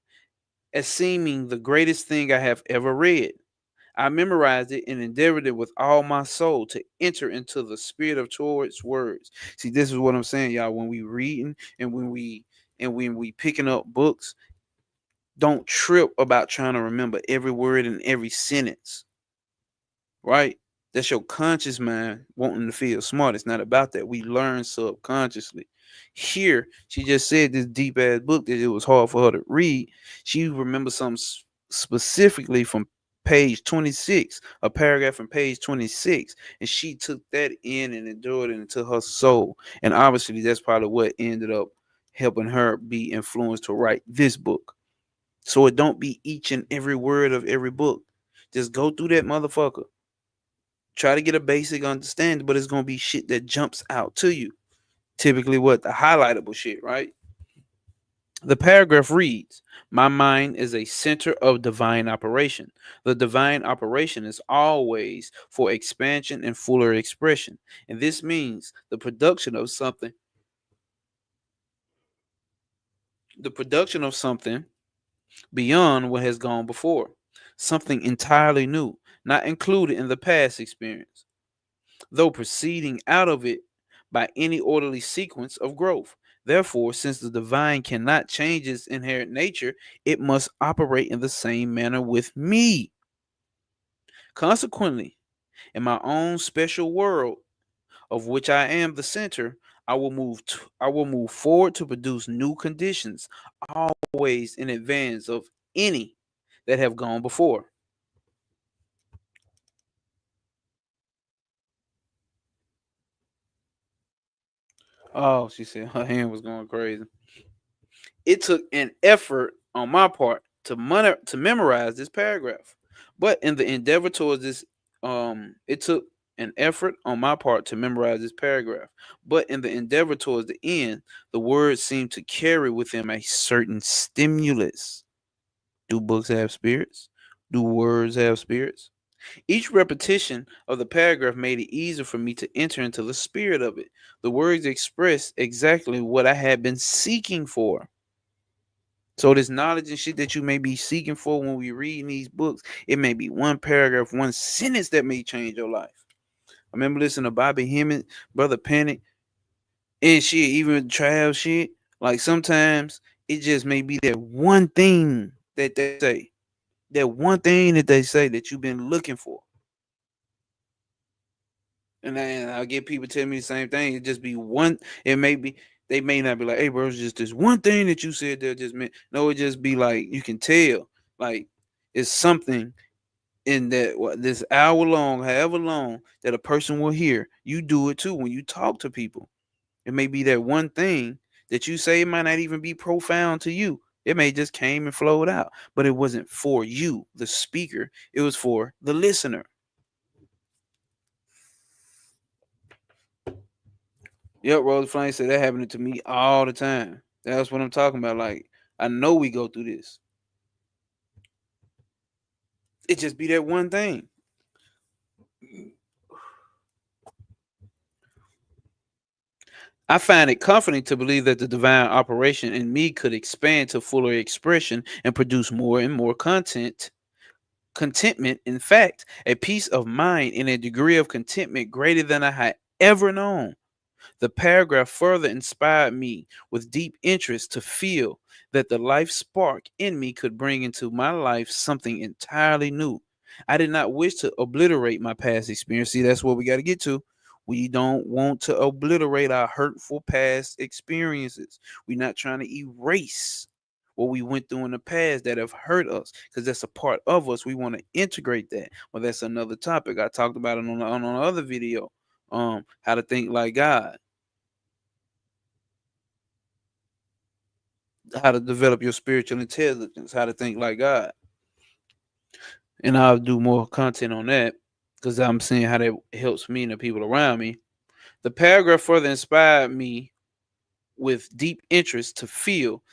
as seeming the greatest thing I have ever read. I memorized it and endeavored it with all my soul to enter into the spirit of towards words. See, this is what I'm saying, y'all. When we reading and when we picking up books, don't trip about trying to remember every word and every sentence, right? That's your conscious mind wanting to feel smart. It's not about that. We learn subconsciously. Here, she just said this deep ass book that it was hard for her to read. She remembers something specifically from page 26, a paragraph from page 26, and she took that in and endured it into her soul. And obviously, that's probably what ended up helping her be influenced to write this book. So it don't be each and every word of every book. Just go through that motherfucker. Try to get a basic understanding, but it's gonna be shit that jumps out to you. Typically, what the highlightable shit, right? The paragraph reads, my mind is a center of divine operation. The divine operation is always for expansion and fuller expression. And this means the production of something beyond what has gone before, something entirely new, not included in the past experience, though proceeding out of it by any orderly sequence of growth. Therefore, since the divine cannot change its inherent nature, it must operate in the same manner with me. Consequently, in my own special world, of which I am the center, I will move forward to produce new conditions, always in advance of any that have gone before. Oh, she said her hand was going crazy. It took an effort on my part to memorize this paragraph, but in the endeavor towards this, it took an effort on my part to memorize this paragraph, but in the endeavor towards the end, the words seemed to carry with them a certain stimulus. Do books have spirits? Do words have spirits? Each repetition of the paragraph made it easier for me to enter into the spirit of it. The words expressed exactly what I had been seeking for. So this knowledge and shit that you may be seeking for when we read these books, it may be one paragraph, one sentence that may change your life. I remember listening to Bobby Hemmett, Brother Panic, and shit, even Trav shit. Like sometimes it just may be that one thing that they say, that one thing that they say that you've been looking for. And then I'll get people tell me the same thing. It just be one. It may be they may not be like, "Hey, bro, it's just this one thing that you said that just meant." No, it just be like you can tell, like it's something in that this hour long, however long that a person will hear. You do it too when you talk to people. It may be that one thing that you say. It might not even be profound to you. It may just came and flowed out, but it wasn't for you, the speaker. It was for the listener. Yep, Rose Flame said that happened to me all the time. That's what I'm talking about. Like, I know we go through this. It just be that one thing. I find it comforting to believe that the divine operation in me could expand to fuller expression and produce more and more contentment, in fact, a peace of mind and a degree of contentment greater than I had ever known. The paragraph further inspired me with deep interest to feel that the life spark in me could bring into my life something entirely new. I did not wish to obliterate my past experience. See, that's what we got to get to. We don't want to obliterate our hurtful past experiences. We're not trying to erase what we went through in the past that have hurt us because that's a part of us. We want to integrate that. Well, that's another topic. I talked about it on another video. How to think like God, how to develop your spiritual intelligence, how to think like God. And I'll do more content on that because I'm seeing how that helps me and the people around me. The paragraph further inspired me with deep interest to feel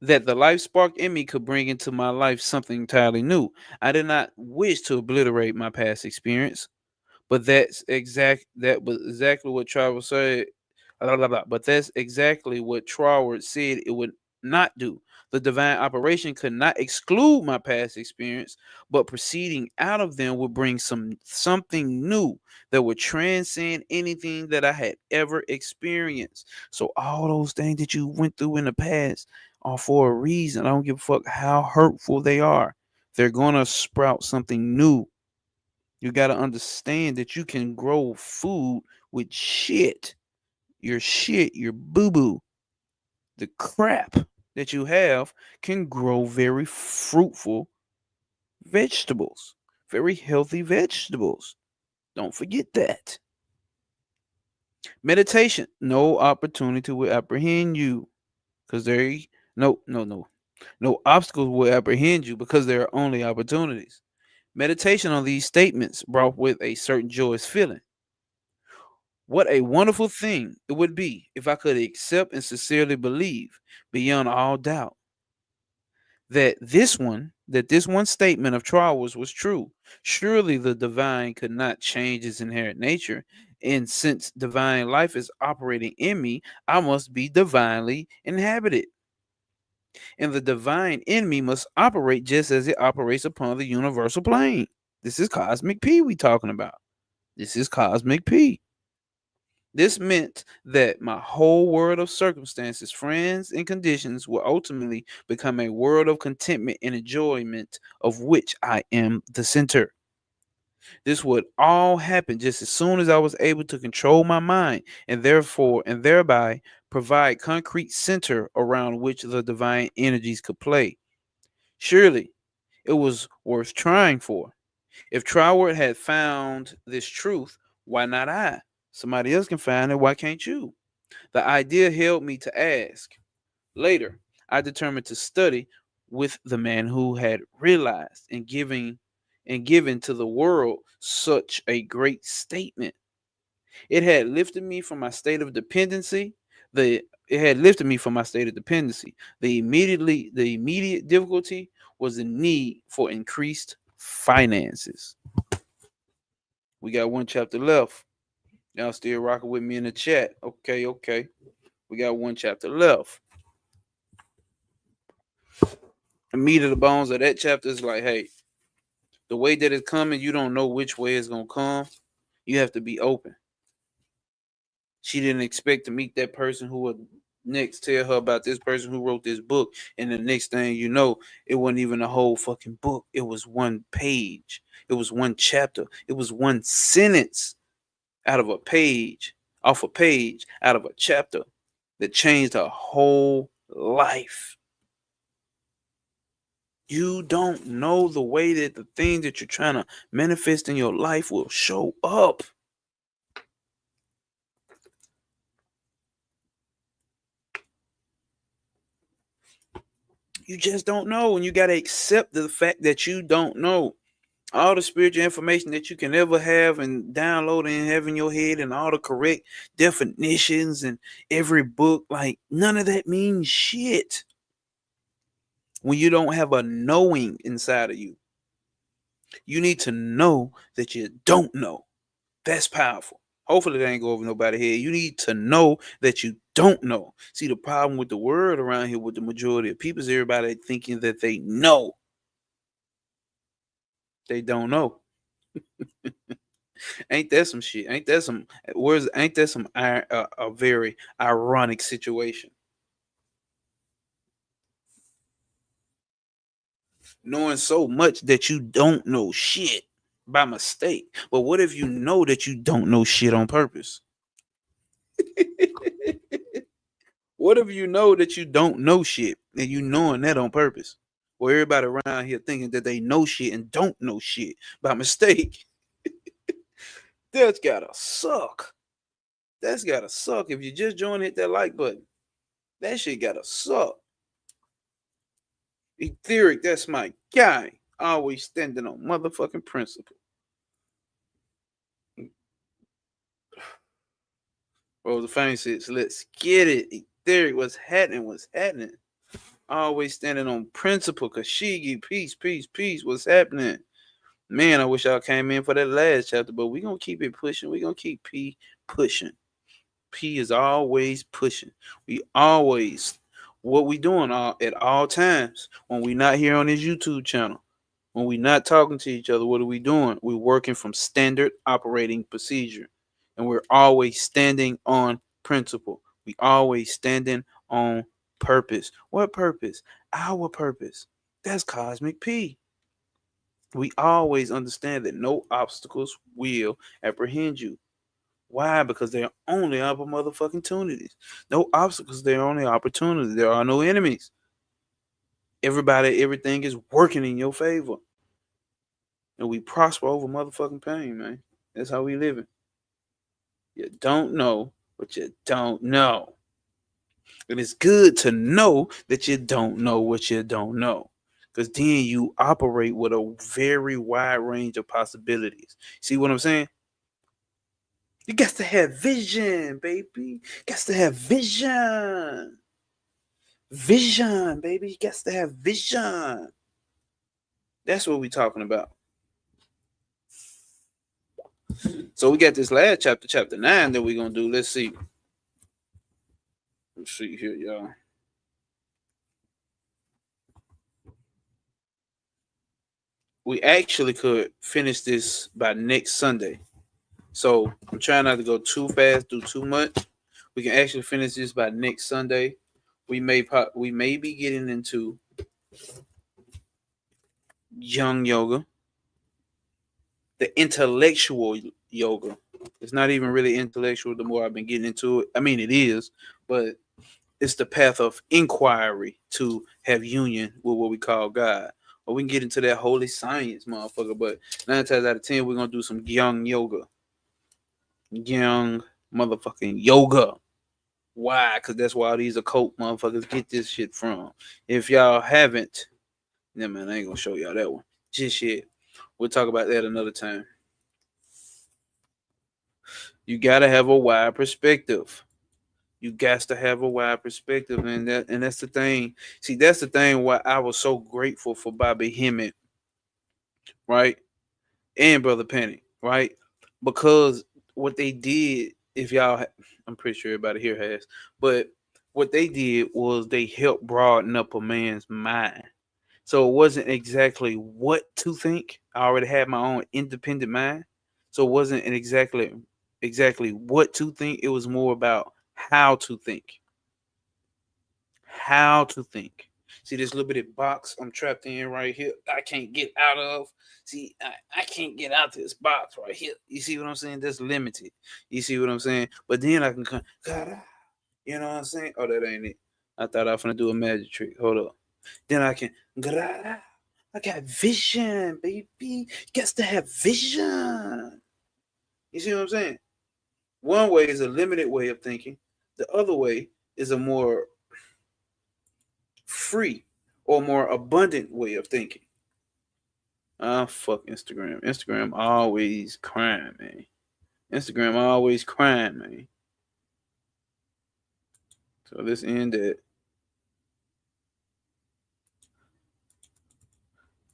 that the life spark in me could bring into my life something entirely new. I did not wish to obliterate my past experience, but that was exactly what Travis said. Blah, blah, blah. But that's exactly what Troward said it would not do. The divine operation could not exclude my past experience, but proceeding out of them would bring something new that would transcend anything that I had ever experienced. So all those things that you went through in the past are for a reason. I don't give a fuck how hurtful they are. They're gonna sprout something new. You gotta understand that you can grow food with shit, your boo boo, the crap that you have can grow very fruitful vegetables, very healthy vegetables. Don't forget that. Meditation, no opportunity will apprehend you because there, no obstacles will apprehend you because there are only opportunities. Meditation on these statements brought with a certain joyous feeling. What a wonderful thing it would be if I could accept and sincerely believe beyond all doubt that this one statement of Trawers was true. Surely the divine could not change its inherent nature, and since divine life is operating in me, I must be divinely inhabited. And the divine in me must operate just as it operates upon the universal plane. This is cosmic P we talking about. This is cosmic P. This meant that my whole world of circumstances, friends, and conditions will ultimately become a world of contentment and enjoyment of which I am the center. This would all happen just as soon as I was able to control my mind and thereby provide concrete center around which the divine energies could play. Surely it was worth trying for. If Troward had found this truth, why not I? Somebody else can find it. Why can't you? The idea held me to ask. Later, I determined to study with the man who had realized and given to the world such a great statement. It had lifted me from my state of dependency. It had lifted me from my state of dependency. The immediate difficulty was the need for increased finances. We got one chapter left. Y'all still rocking with me in the chat. Okay, okay. We got one chapter left. The meat of the bones of that chapter is like, hey, the way that it's coming, you don't know which way it's gonna come. You have to be open. She didn't expect to meet that person who would next tell her about this person who wrote this book, and the next thing you know, it wasn't even a whole fucking book. It was one page. It was one chapter. It was one sentence out of a page, off a page, out of a chapter that changed her whole life. You don't know the way that the thing that you're trying to manifest in your life will show up. You just don't know, and you got to accept the fact that you don't know. All the spiritual information that you can ever have and download and have in your head, and all the correct definitions and every book, like none of that means shit when you don't have a knowing inside of you. You need to know that you don't know. That's powerful. Hopefully that ain't go over nobody's head. You need to know that you don't know. See, the problem with the word around here with the majority of people is everybody thinking that they know. They don't know. Ain't that some shit? Ain't that some where's ain't that some a very ironic situation? Knowing so much that you don't know shit by mistake. But what if you know that you don't know shit on purpose? What if you know that you don't know shit and you knowing that on purpose? Or everybody around here thinking that they know shit and don't know shit by mistake. That's gotta suck. That's gotta suck. If you just join, hit that like button. That shit gotta suck. Etheric, that's my guy. Always standing on motherfucking principle. Bro, the famous says, let's get it. Etheric, what's happening? What's happening? Always standing on principle. Kashigi, peace, peace, peace. What's happening? Man, I wish y'all came in for that last chapter, but we're gonna keep it pushing. We're gonna keep P pushing. P is always pushing. We always what we doing at all times when we not here on this YouTube channel. When we not talking to each other, what are we doing? We're working from standard operating procedure. And we're always standing on principle. We always standing on purpose. What purpose? Our purpose. That's cosmic P. We always understand that no obstacles will apprehend you. Why? Because they're only opportunities. No obstacles, they're only opportunities. There are no enemies. Everybody, everything is working in your favor. And we prosper over motherfucking pain, man. That's how we living. You don't know what you don't know. And it's good to know that you don't know what you don't know. Because then you operate with a very wide range of possibilities. See what I'm saying? You got to have vision, baby. Got to have vision. Vision, baby. You got to have vision. That's what we're talking about. So we got this last chapter, chapter 9, that we're going to do. Let's see. Let's see here, y'all. We actually could finish this by next Sunday. So I'm trying not to go too fast, do too much. We can actually finish this by next Sunday. We may be getting into young yoga, the intellectual yoga. It's not even really intellectual the more I've been getting into it. I mean, it is, but it's the path of inquiry to have union with what we call God. Or we can get into that holy science, motherfucker. But 9 times out of 10, we're going to do some young yoga. Young motherfucking yoga. Why? Because that's why all these occult motherfuckers get this shit from. If y'all haven't, yeah, man, I ain't going to show y'all that one. Just shit. We'll talk about that another time. You got to have a wide perspective. You got to have a wide perspective, and that's the thing. See, that's the thing why I was so grateful for Bobby Hemmett, right, and Brother Penny, right, because what they did, if y'all, I'm pretty sure everybody here has, but what they did was they helped broaden up a man's mind. So it wasn't exactly what to think. I already had my own independent mind, so it wasn't exactly what to think. It was more about how to think. How to think. See this little bitty box I'm trapped in right here. I can't get out of. See, I can't get out this box right here. You see what I'm saying? That's limited. You see what I'm saying? But then I can come. You know what I'm saying? Oh, that ain't it. I thought I was gonna do a magic trick. Hold up. Then I can. I got vision, baby. Gets to have vision. You see what I'm saying? One way is a limited way of thinking. The other way is a more free or more abundant way of thinking. Fuck Instagram. Instagram always crying, man. Instagram always crying, man. So let's end that.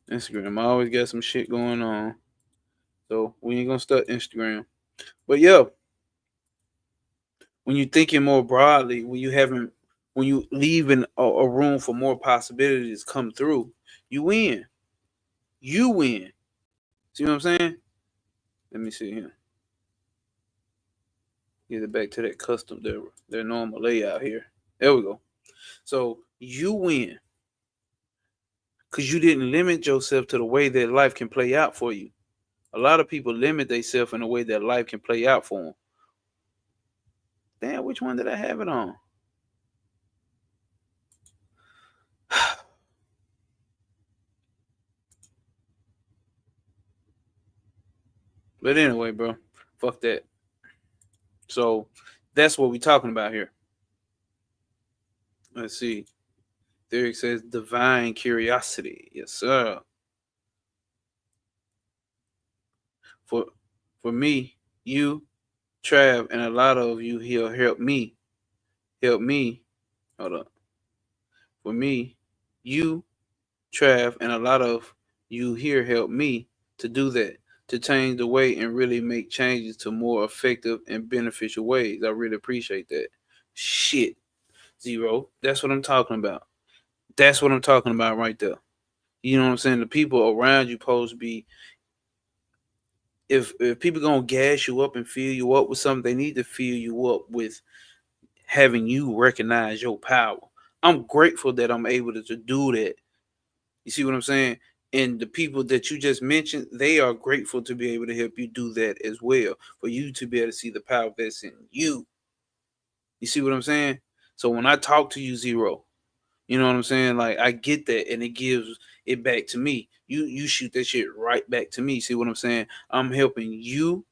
Instagram always got some shit going on. So we ain't gonna start Instagram. But yo, When you're thinking more broadly, when you leaving a room for more possibilities come through, you win. You win. See what I'm saying? Let me see here. Get it back to that custom, their normal layout here. There we go. So you win because you didn't limit yourself to the way that life can play out for you. A lot of people limit themselves in a way that life can play out for them. Damn, which one did I have it on? But anyway, bro, fuck that. So that's what we're talking about here. Let's see. Derek says divine curiosity. Yes, sir. For for me, you, Trav, and a lot of you here help me. Help me. Hold up. For me, you, Trav, and a lot of you here help me to do that, to change the way and really make changes to more effective and beneficial ways. I really appreciate that. Shit, Zero. That's what I'm talking about. That's what I'm talking about right there. You know what I'm saying? The people around you supposed to be, if people gonna gas you up and fill you up with something, they need to fill you up with having you recognize your power. I'm grateful that I'm able to do that. You see what I'm saying? And the people that you just mentioned, they are grateful to be able to help you do that as well. For you to be able to see the power that's in you. You see what I'm saying? So when I talk to you, Zero, you know what I'm saying? Like I get that, and it gives it back to me. You shoot that shit right back to me. See what I'm saying? I'm helping you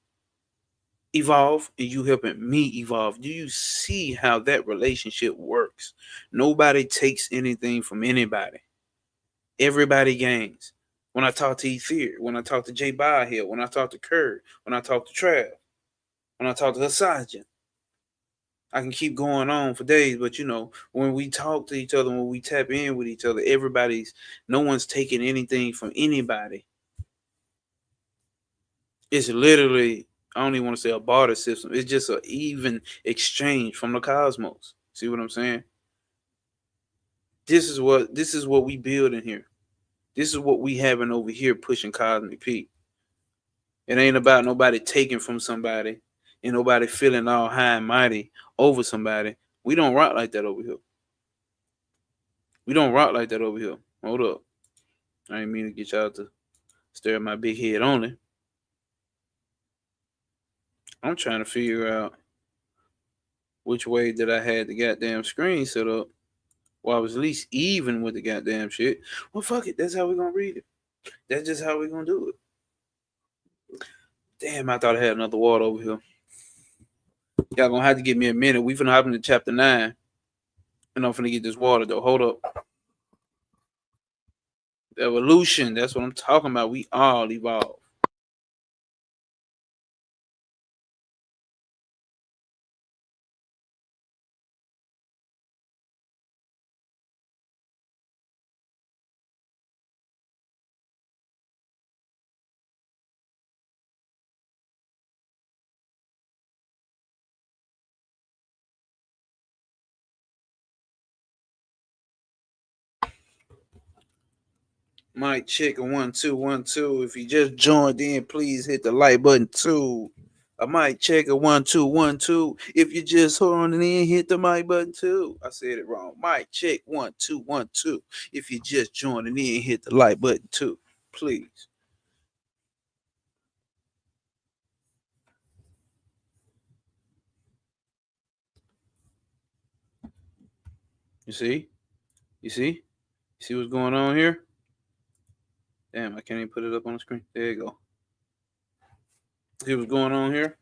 evolve, and you helping me evolve. Do you see how that relationship works? Nobody takes anything from anybody. Everybody gains. When I talk to Ether, when I talk to Jay Hill, when I talk to Kurt, when I talk to Trav, when I talk to Hasajan, I can keep going on for days. But when we talk to each other, when we tap in with each other, no one's taking anything from anybody. It's literally, I don't even want to say a barter system. It's just an even exchange from the cosmos. See what I'm saying? This is what we build in here. This is what we having over here pushing Cosmic Peak. It ain't about nobody taking from somebody and nobody feeling all high and mighty over somebody. We don't rock like that over here. We don't rock like that over here. Hold up. I ain't mean to get y'all to stare at my big head only. I'm trying to figure out which way that I had the goddamn screen set up. Well, I was at least even with the goddamn shit. Well, fuck it. That's how we're going to read it. That's just how we're going to do it. Damn, I thought I had another water over here. Y'all going to have to give me a minute. We finna hop into chapter 9. And I'm finna get this water, though. Hold up. Evolution. That's what I'm talking about. We all evolve. Mic check 1 2 1 2. If you just joined in, please hit the like button too. A mic check 1 2 1 2. If you just holding in, hit the mic button too. I said it wrong. Mic check 1 2 1 2. If you just joining in, hit the like button too, please. You see? You see? You see what's going on here? Damn, I can't even put it up on the screen. There you go. See what's going on here?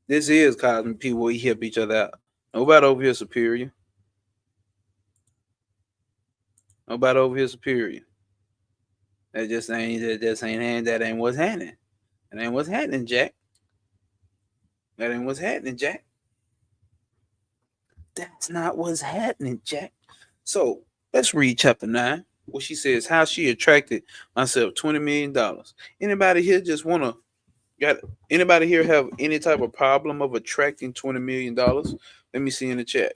This is Cosmic People. We help each other out. Nobody over here superior. Nobody over here superior. That just ain't what's happening. That ain't what's happening, Jack. That ain't what's happening, Jack. That's not what's happening, Jack. So let's read chapter 9. What she says, how she attracted myself $20 million. Anybody here just wanna Got anybody here have any type of problem of attracting $20 million? Let me see in the chat.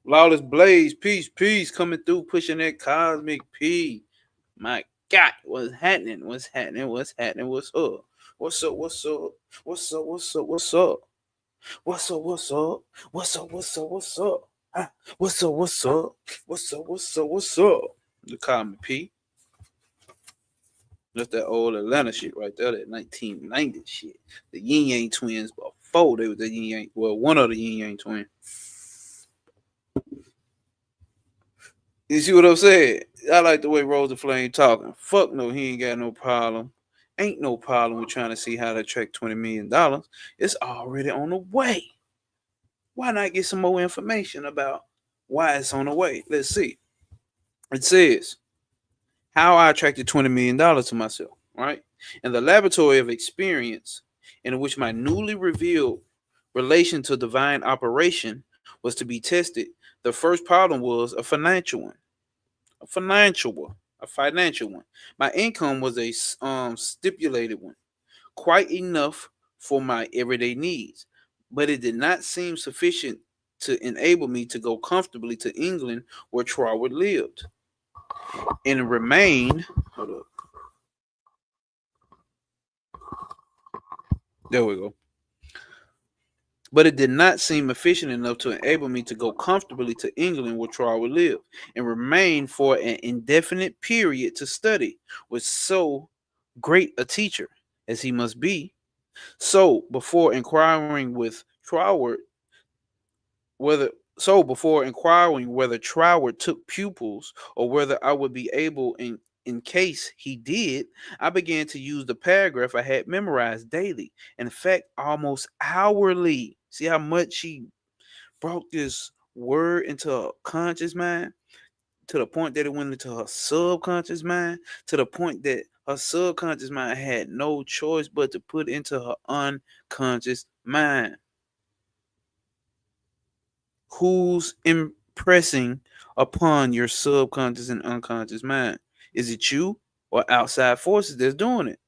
Lawless Blaze, peace, peace, coming through, pushing that cosmic P. My God, what's happening? What's happening? What's happening? What's up? What's up? What's up? What's up? What's up? What's up? What's up? What's up? What's up? What's up? What's up? Huh? What's up? What's up? What's up? What's up? What's up? The cosmic P. That's that old Atlanta shit right there, that 1990 shit. The Yin Yang twins before they was the Yin Yang. Well, one of the Yin Yang twins. You see what I'm saying? I like the way Rose the Flame talking. Fuck no, he ain't got no problem. Ain't no problem with trying to see how to attract $20 million. It's already on the way. Why not get some more information about why it's on the way? Let's see. It says how I attracted $20 million to myself, right? In the laboratory of experience, in which my newly revealed relation to divine operation was to be tested, the first problem was a financial one. A financial one. A financial one. My income was a stipulated one, quite enough for my everyday needs, but it did not seem sufficient to enable me to go comfortably to England where Troward lived and remained. Hold up. There we go. But it did not seem efficient enough to enable me to go comfortably to England where Troward lived and remain for an indefinite period to study with so great a teacher as he must be. So before inquiring with Troward whether before inquiring whether Troward took pupils or whether I would be able in case he did, I began to use the paragraph I had memorized daily. In fact, almost hourly. See how much he brought this word into her conscious mind, to the point that it went into her subconscious mind, to the point that her subconscious mind had no choice but to put into her unconscious mind. Who's impressing upon your subconscious and unconscious mind? Is it you or outside forces that's doing it?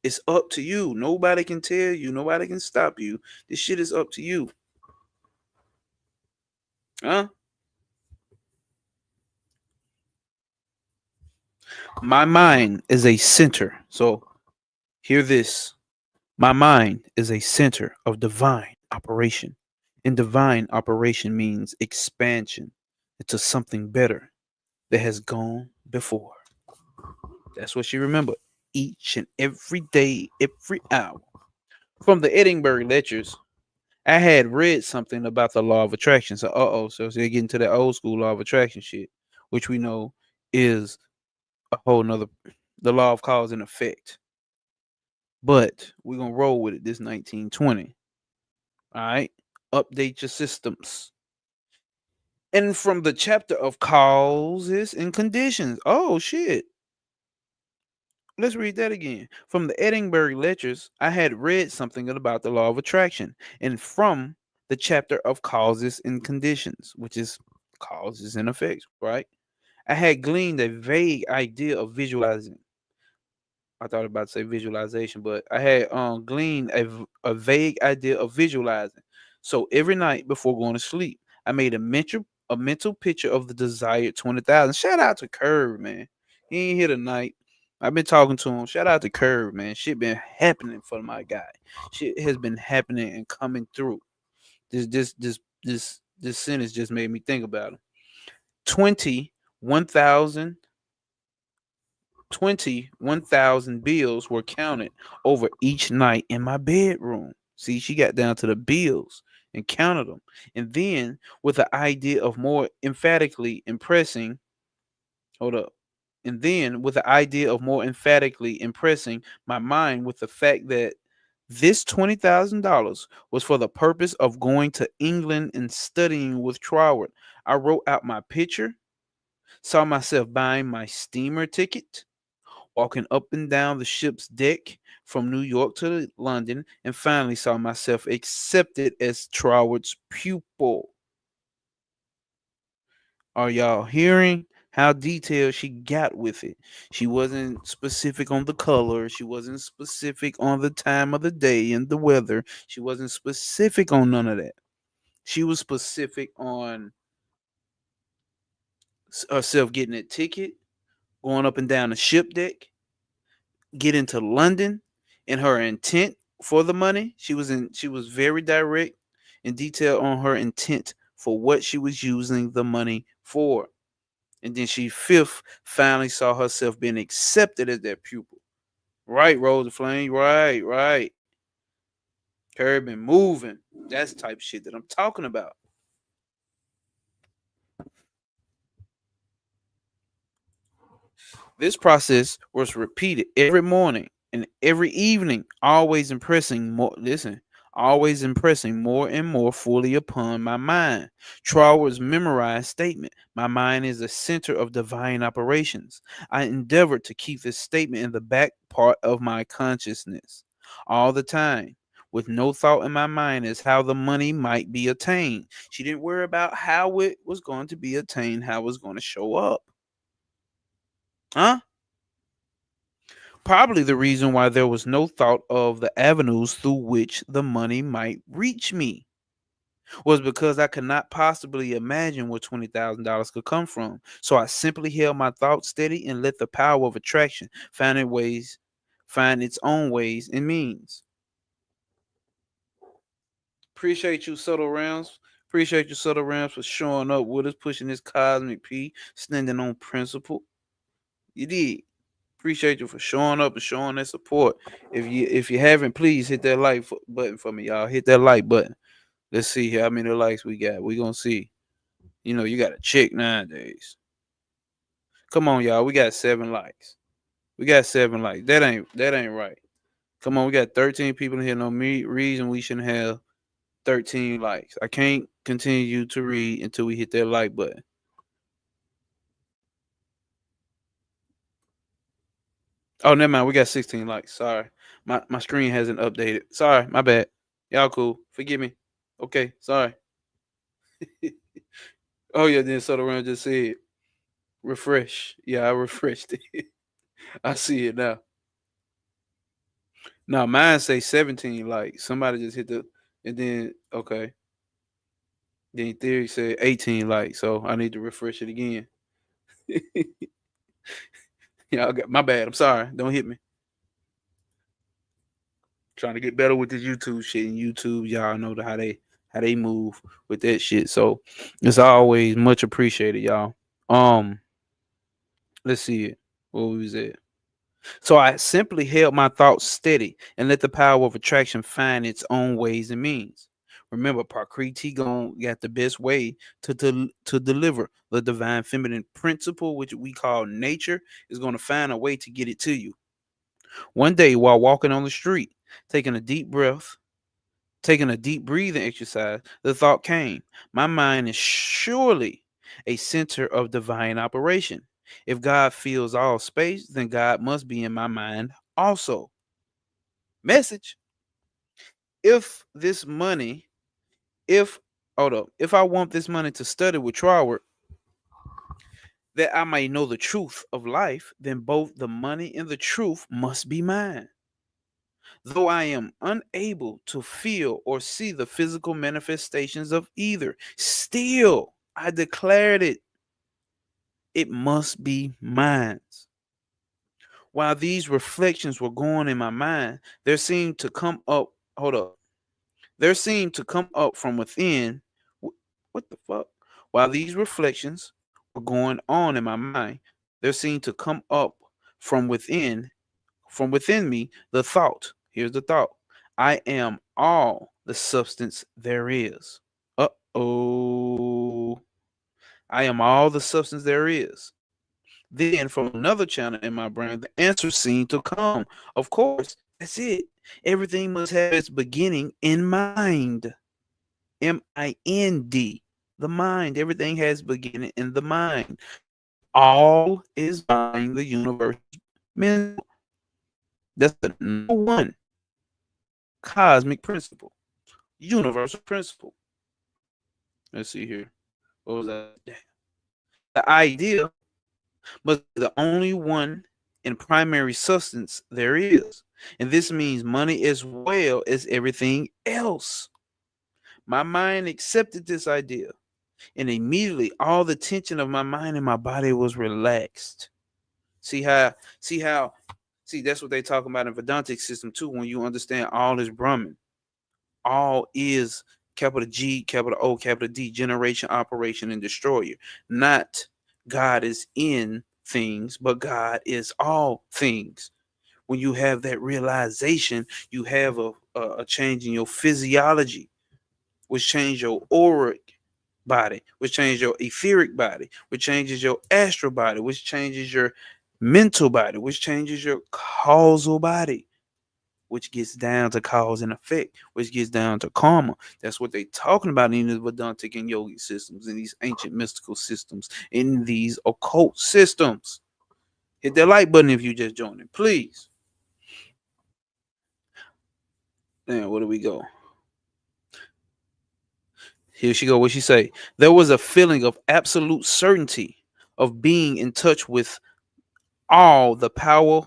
It's up to you. Nobody can tell you. Nobody can stop you. This shit is up to you. Huh? My mind is a center. So hear this. My mind is a center of divine operation. And divine operation means expansion into something better that has gone before. That's what she remembered each and every day, every hour. From the Edinburgh lectures, I had read something about the law of attraction. So they're getting to that old school law of attraction shit, which we know is a whole nother, the law of cause and effect. But we're gonna roll with it this 1920. All right. Update your systems. And from the chapter of causes and conditions. Oh shit. Let's read that again. From the Edinburgh Lectures, I had read something about the law of attraction, and from the chapter of causes and conditions, which is causes and effects, right? I had gleaned a vague idea of visualizing. I thought about to say visualization, but I had gleaned a vague idea of visualizing. So every night before going to sleep, I made a mental picture of the desired 20,000. Shout out to Curve, man. He ain't here tonight. I've been talking to him. Shout out to Curve, man. Shit been happening for my guy. Shit has been happening and coming through. This sentence just made me think about him. 21,000 21,000 bills were counted over each night in my bedroom. See, she got down to the bills and counted them. And then, with the idea of more emphatically impressing, hold up. And then, with the idea of more emphatically impressing my mind with the fact that this $20,000 was for the purpose of going to England and studying with Troward, I wrote out my picture, saw myself buying my steamer ticket, walking up and down the ship's deck from New York to London, and finally saw myself accepted as Troward's pupil. Are y'all hearing how detailed she got with it. She wasn't specific on the color. She wasn't specific on the time of the day and the weather. She wasn't specific on none of that. She was specific on herself getting a ticket, going up and down the ship deck, getting to London, and her intent for the money. She was very direct and detailed on her intent for what she was using the money for. And then she fifth finally saw herself being accepted as that pupil. Right, Rose the Flame. Right, right. Curb and moving. That's the type of shit that I'm talking about. This process was repeated every morning and every evening, always impressing more and more fully upon my mind. Traworth's memorized statement, my mind is the center of divine operations. I endeavored to keep this statement in the back part of my consciousness all the time. With no thought in my mind as how the money might be attained. She didn't worry about how it was going to be attained, how it was going to show up. Huh? Probably the reason why there was no thought of the avenues through which the money might reach me was because I could not possibly imagine where $20,000 could come from. So I simply held my thoughts steady and let the power of attraction find its own ways and means. Appreciate you, Subtle Rounds. Appreciate you, Subtle Rounds, for showing up with us, pushing this cosmic P, standing on principle. You did. Appreciate you for showing up and showing that support. If you haven't, please hit that button for me, y'all. Hit that like button. Let's see how many likes we got. We gonna see. You know, you got to check nowadays. Come on, y'all. We got 7 likes. We got 7 likes. That ain't right. Come on, we got 13 people in here. No reason we shouldn't have 13 likes. I can't continue to read until we hit that like button. Oh, never mind. We got 16 likes. Sorry. My screen hasn't updated. Sorry, my bad. Y'all cool. Forgive me. Okay, sorry. Oh yeah, then Subtle Round just said refresh. Yeah, I refreshed it. I see it now. Now mine say 17 likes. Somebody just hit the and then okay. Then Theory said 18 likes. So I need to refresh it again. Yeah, I got my bad. I'm sorry. Don't hit me. Trying to get better with this YouTube shit. And YouTube, y'all know how they move with that shit. So it's always much appreciated, y'all. Let's see it. What was it? So I simply held my thoughts steady and let the power of attraction find its own ways and means. Remember, Prakriti got the best way to deliver the divine feminine principle, which we call nature, is going to find a way to get it to you. One day, while walking on the street, taking a deep breath, taking a deep breathing exercise, the thought came, my mind is surely a center of divine operation. If God fills all space, then God must be in my mind also. Message. If this money, if hold up, if I want this money to study with Troward, that I may know the truth of life, then both the money and the truth must be mine. Though I am unable to feel or see the physical manifestations of either, still I declared it. It must be mine. While these reflections were going in my mind, there seemed to come up, hold up, there seemed to come up from within. What the fuck? While these reflections were going on in my mind, there seemed to come up from within me, the thought. Here's the thought. I am all the substance there is. Uh-oh. I am all the substance there is. Then from another channel in my brain, the answer seemed to come. Of course, that's it. Everything must have its beginning in mind. mind. The mind. Everything has beginning in the mind. All is mind, the universe. Mental. That's the number one cosmic principle. Universal principle. Let's see here. What was that? The idea. but the only one and primary substance there is. And this means money as well as everything else. My mind accepted this idea, and immediately all the tension of my mind and my body was relaxed. See how, see how, see that's what they talk about in Vedantic system too. When you understand all is Brahman, all is capital G, capital O, capital D, generation, operation, and destroyer. Not God is in things, but God is all things. When you have that realization, you have a change in your physiology, which change your auric body, which change your etheric body, which changes your astral body, which changes your mental body, which changes your causal body, which gets down to cause and effect, which gets down to karma. That's what they're talking about in the Vedantic and yogic systems, in these ancient mystical systems, in these occult systems. Hit that like button if you just joined it, please. Now, where do we go? Here she go. What she say? There was a feeling of absolute certainty of being in touch with all the power.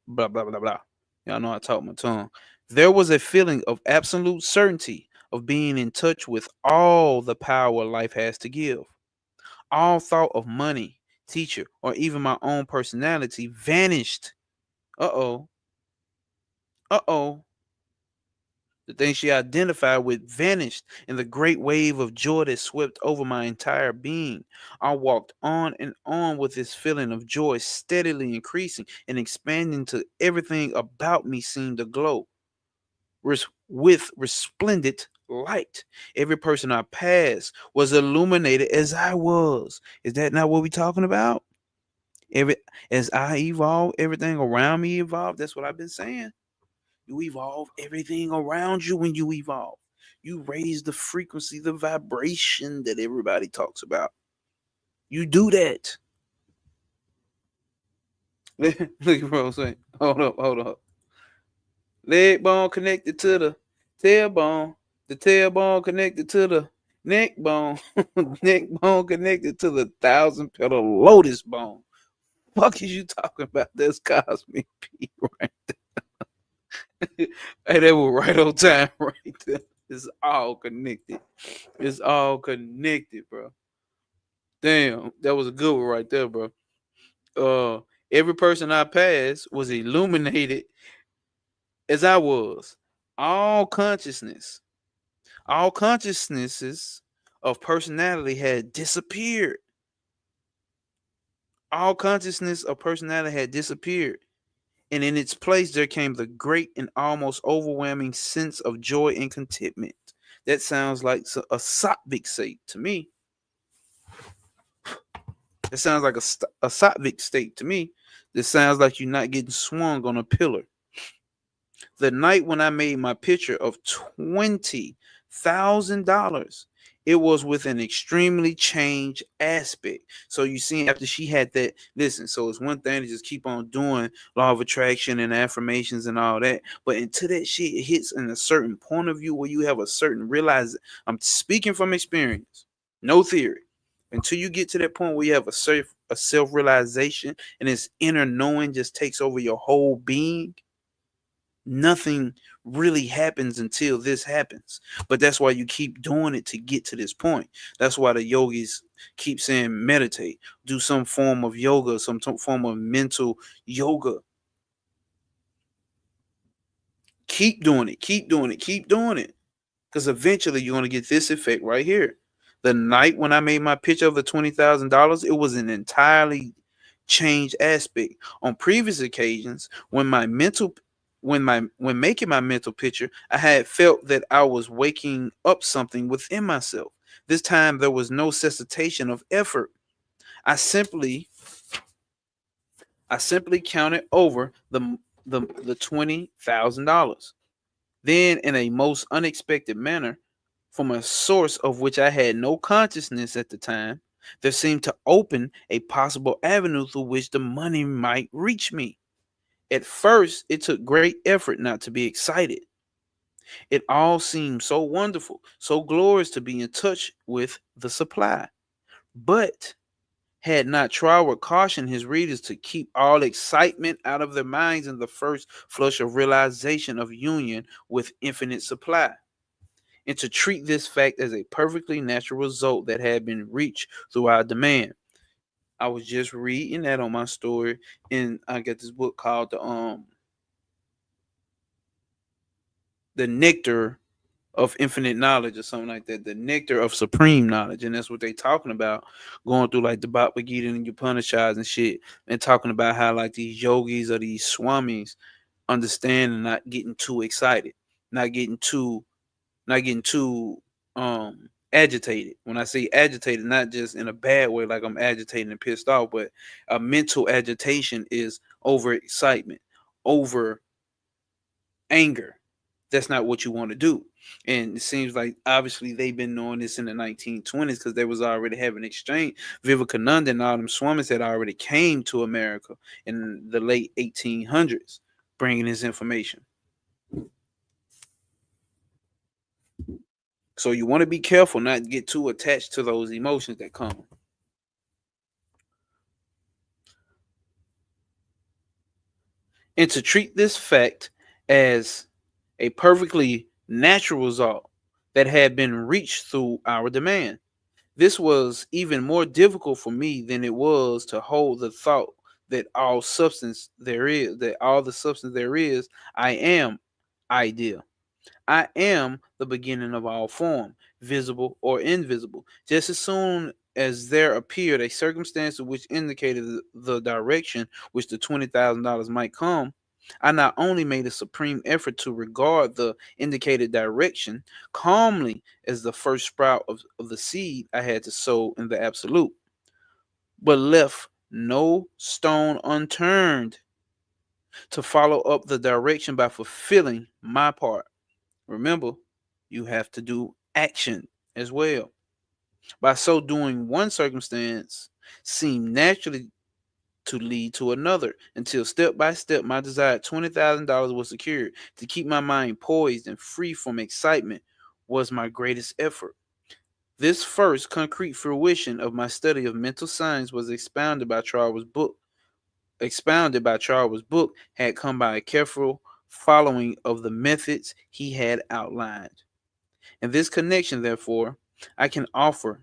Blah blah blah blah. Y'all know I talk my tongue. There was a feeling of absolute certainty of being in touch with all the power life has to give. All thought of money, teacher, or even my own personality vanished. Uh oh. Uh oh. The thing she identified with vanished in the great wave of joy that swept over my entire being. I walked on and on with this feeling of joy steadily increasing and expanding till everything about me seemed to glow with resplendent light. Every person I passed was illuminated as I was. Is that not what we're talking about? Every as I evolve, everything around me evolved. That's what I've been saying. You evolve everything around you when you evolve. You raise the frequency, the vibration that everybody talks about. You do that. Look at what I'm saying. Hold up, hold up. Leg bone connected to the tailbone. The tailbone connected to the neck bone. Neck bone connected to the thousand petal lotus bone. Fuck is you talking about? That's Cosmic P right there. Hey, that was right on time right there. It's all connected. It's all connected, bro. Damn, that was a good one right there, bro. Uh, every person I passed was illuminated as I was. All consciousness, all consciousnesses of personality had disappeared. All consciousness of personality had disappeared. And in its place, there came the great and almost overwhelming sense of joy and contentment. That sounds like a sattvic state to me. It sounds like a sattvic state to me. This sounds like you're not getting swung on a pillar. The night when I made my picture of $20,000, it was with an extremely changed aspect. So you see, after she had that, listen. So it's one thing to just keep on doing law of attraction and affirmations and all that, but until that shit hits in a certain point of view where you have a certain realize. I'm speaking from experience, no theory. Until you get to that point where you have a self realization and this inner knowing just takes over your whole being, nothing really happens until this happens. But that's why you keep doing it to get to this point. That's why the yogis keep saying meditate, do some form of yoga, some form of mental yoga. Keep doing it, keep doing it, keep doing it. Because eventually you're going to get this effect right here. The night when I made my picture of the $20,000, it was an entirely changed aspect. On previous occasions, when making my mental picture, I had felt that I was waking up something within myself. This time there was no cessation of effort. I simply I simply counted over the $20,000. Then, in a most unexpected manner, from a source of which I had no consciousness at the time, there seemed to open a possible avenue through which the money might reach me. At first, it took great effort not to be excited. It all seemed so wonderful, so glorious to be in touch with the supply. But Had not Troward cautioned his readers to keep all excitement out of their minds in the first flush of realization of union with infinite supply, and to treat this fact as a perfectly natural result that had been reached through our demand. I was just reading that on my story, and I got this book called the Nectar of Infinite Knowledge or something like that. The Nectar of Supreme Knowledge, and that's what they talking about, going through like the Bhagavad Gita and Upanishads and shit, and talking about how like these yogis or these swamis understand and not getting too excited, not getting too not getting too agitated. When I say agitated, not just in a bad way, like I'm agitated and pissed off, but a mental agitation is over excitement, over anger. That's not what you want to do. And it seems like obviously they've been doing this in the 1920s because they was already having exchange. Vivekananda and all them swamis had already came to America in the late 1800s, bringing this information. So you want to be careful not to get too attached to those emotions that come. And to treat this fact as a perfectly natural result that had been reached through our demand. This was even more difficult for me than it was to hold the thought that all the substance there is, I am ideal. I am the beginning of all form, visible or invisible. Just as soon as there appeared a circumstance which indicated the direction which the $20,000 might come, I not only made a supreme effort to regard the indicated direction calmly as the first sprout of the seed I had to sow in the absolute, but left no stone unturned to follow up the direction by fulfilling my part. Remember, you have to do action as well. By so doing, one circumstance seemed naturally to lead to another until step by step my desired $20,000 was secured. To keep my mind poised and free from excitement was my greatest effort. This first concrete fruition of my study of mental science was expounded by Charles' book had come by a careful following of the methods he had outlined. In this connection, therefore, I can offer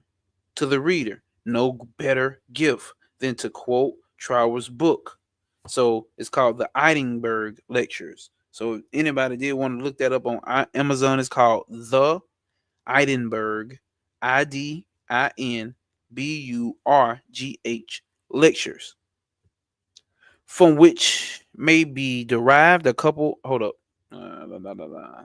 to the reader no better gift than to quote Trower's book. So it's called the Edinburgh Lectures. So if anybody did want to look that up on Amazon, it's called the Edinburgh, Idinburgh Lectures, from which may be derived a couple. Hold up.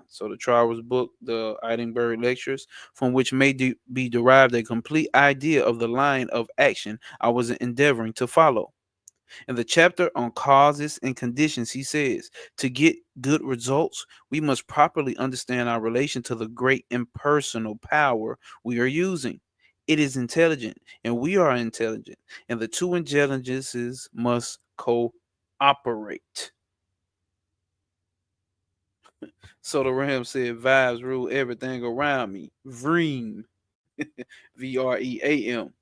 So the Trower's book, the Edinburgh Lectures, from which may be derived a complete idea of the line of action I was endeavoring to follow. In the chapter on causes and conditions, he says, to get good results, we must properly understand our relation to the great impersonal power we are using. It is intelligent, and we are intelligent, and the two intelligences must cooperate. So the Ram said, vibes rule everything around me. Vream. VREAM.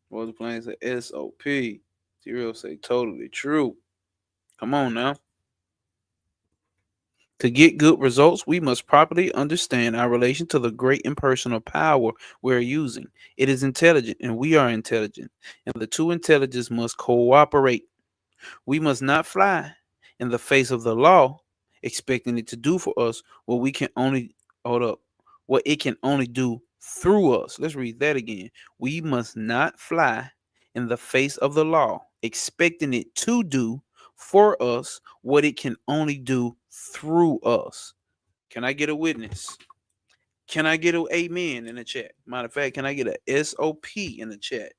Was the plane said SOP. Zero say totally true. Come on now. To get good results, we must properly understand our relation to the great impersonal power we're using. It is intelligent, and we are intelligent, and the two intelligences must cooperate. We must not fly in the face of the law, expecting it to do for us what we can only hold up, what it can only do through us. Let's read that again. We must not fly in the face of the law, expecting it to do for us what it can only do through us. Can I get a witness? Can I get an amen in the chat? Matter of fact, can I get a SOP in the chat?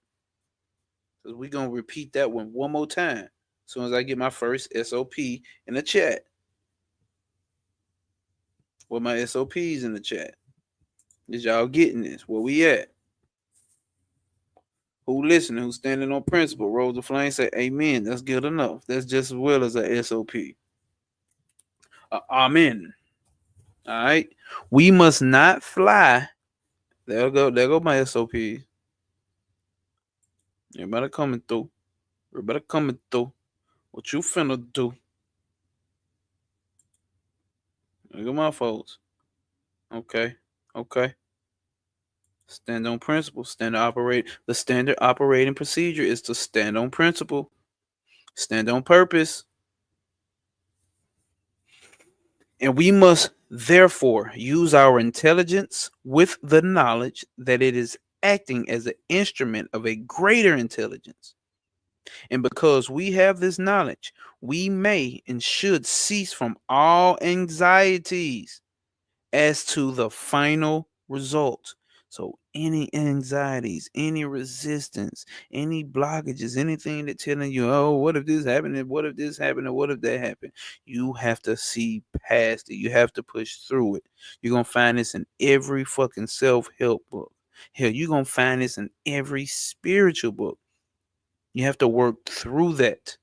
Because we're going to repeat that one more time as soon as I get my first SOP in the chat. Where my SOPs in the chat? Is y'all getting this? Where we at? Who listening? Who's standing on principle? Rose the flame say amen. That's good enough. That's just as well as a SOP. Amen. All right. We must not fly. There go my SOP. Everybody coming through. Everybody coming through. What you finna do? Look at my folks. Okay. Okay. Stand on principle. The standard operating procedure is to stand on principle. Stand on purpose. And we must therefore use our intelligence with the knowledge that it is acting as an instrument of a greater intelligence. And because we have this knowledge, we may and should cease from all anxieties as to the final result. So, any anxieties, any resistance, any blockages, anything that telling you, oh, what if this happened? And what if this happened? Or what if that happened? You have to see past it. You have to push through it. You're going to find this in every fucking self help book. Hell, you're going to find this in every spiritual book. You have to work through that.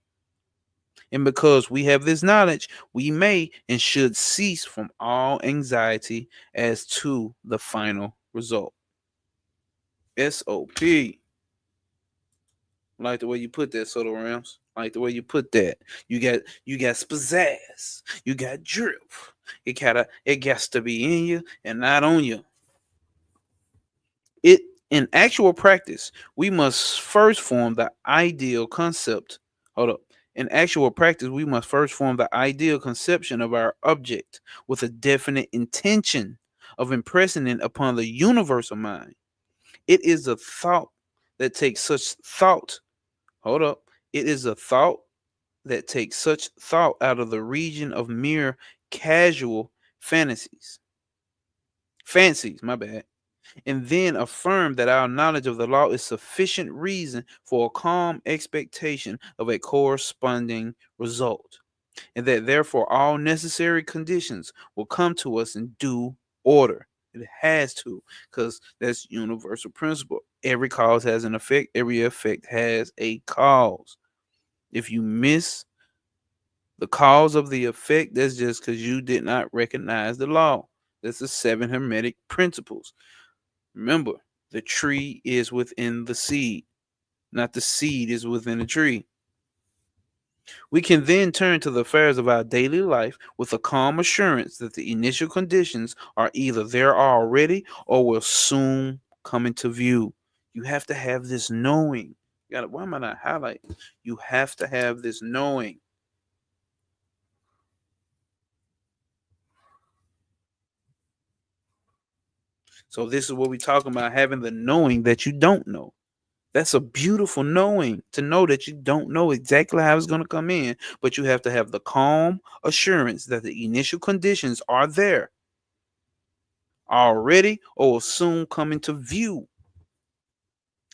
And because we have this knowledge, we may and should cease from all anxiety as to the final result. SOP. Like the way you put that, Soto Rams. Like the way you put that. You got pizzazz. You got drip. It gets to be in you and not on you. It in actual practice, we must first form the ideal concept. Hold up. In actual practice, we must first form the ideal conception of our object with a definite intention of impressing it upon the universal mind. It is a thought that takes such thought. Hold up. It is a thought that takes such thought out of the region of mere casual fantasies. Fancies, my bad, and then affirm that our knowledge of the law is sufficient reason for a calm expectation of a corresponding result, and that therefore all necessary conditions will come to us in due order. It has to, because that's universal principle. Every cause has an effect, every effect has a cause. If you miss the cause of the effect, that's just because you did not recognize the law. That's the seven hermetic principles. Remember, the tree is within the seed, not the seed is within the tree. We can then turn to the affairs of our daily life with a calm assurance that the initial conditions are either there already or will soon come into view. You have to have this knowing. Why am I not highlighting? You have to have this knowing. So this is what we're talking about, having the knowing that you don't know. That's a beautiful knowing, to know that you don't know exactly how it's going to come in, but you have to have the calm assurance that the initial conditions are there already or will soon come into view.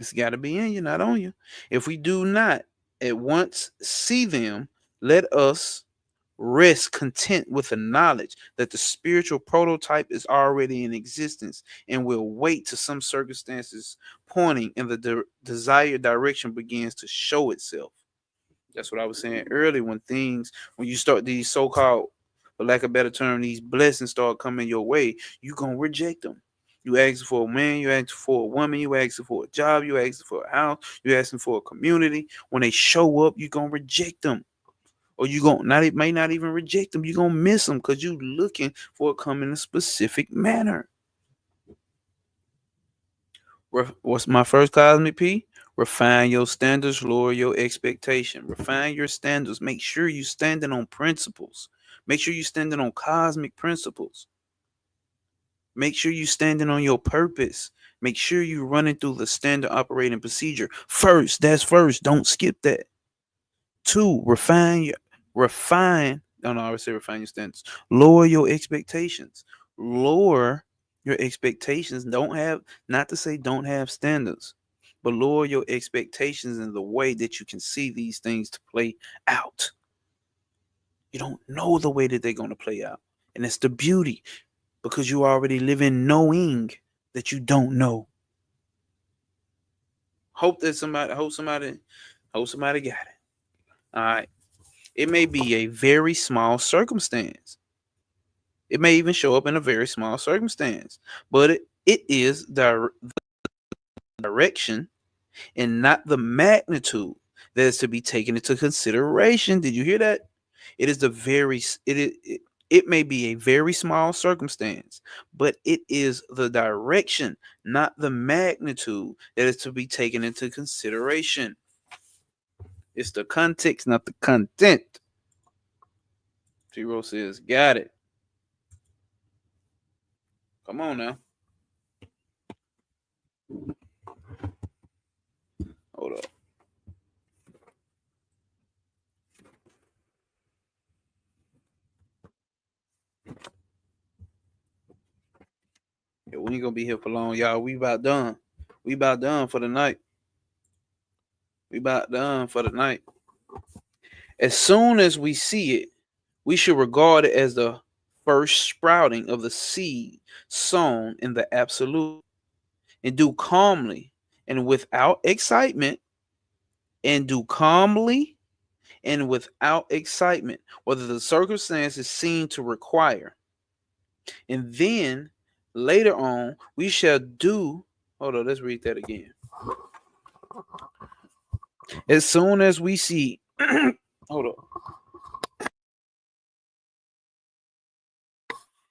It's got to be in you, not on you. If we do not at once see them, let us rest content with the knowledge that the spiritual prototype is already in existence and will wait till some circumstances pointing in the desired direction begins to show itself. That's what I was saying earlier. When you start these so-called, for lack of a better term, these blessings start coming your way, you gonna reject them. You asking for a man, you asking for a woman, you asking for a job, you asking for a house, you asking for a community. When they show up, you gonna reject them, or you gonna not, it may not even reject them. You gonna miss them because you looking for it come in a specific manner. What's my first cosmic P? Refine your standards, lower your expectation. Refine your standards. Make sure you standing on principles. Make sure you standing on cosmic principles. Make sure you standing on your purpose. Make sure you running through the standard operating procedure first. That's first. Don't skip that. Two, refine. No, I would say refine your standards. Lower your expectations. Lower your expectations. Don't have, not to say don't have standards, but lower your expectations in the way that you can see these things to play out. You don't know the way that they're going to play out. And it's the beauty, because you already live in knowing that you don't know. Hope somebody got it. All right. It may be a very small circumstance. It may even show up in a very small circumstance, but it is the direction and not the magnitude that is to be taken into consideration. Did you hear that? It is the very it may be a very small circumstance, but it is the direction, not the magnitude, that is to be taken into consideration. It's the context, not the content. Zero says, got it. Come on now. Hold up. Yeah, we ain't gonna be here for long, y'all. We about done. We about done for the night. We about done for the night. As soon as we see it, we should regard it as the first sprouting of the seed sown in the absolute, and do calmly and without excitement, and do calmly and without excitement, whether the circumstances seem to require. And then later on, we shall do. Hold on, let's read that again. As soon as we see, hold on.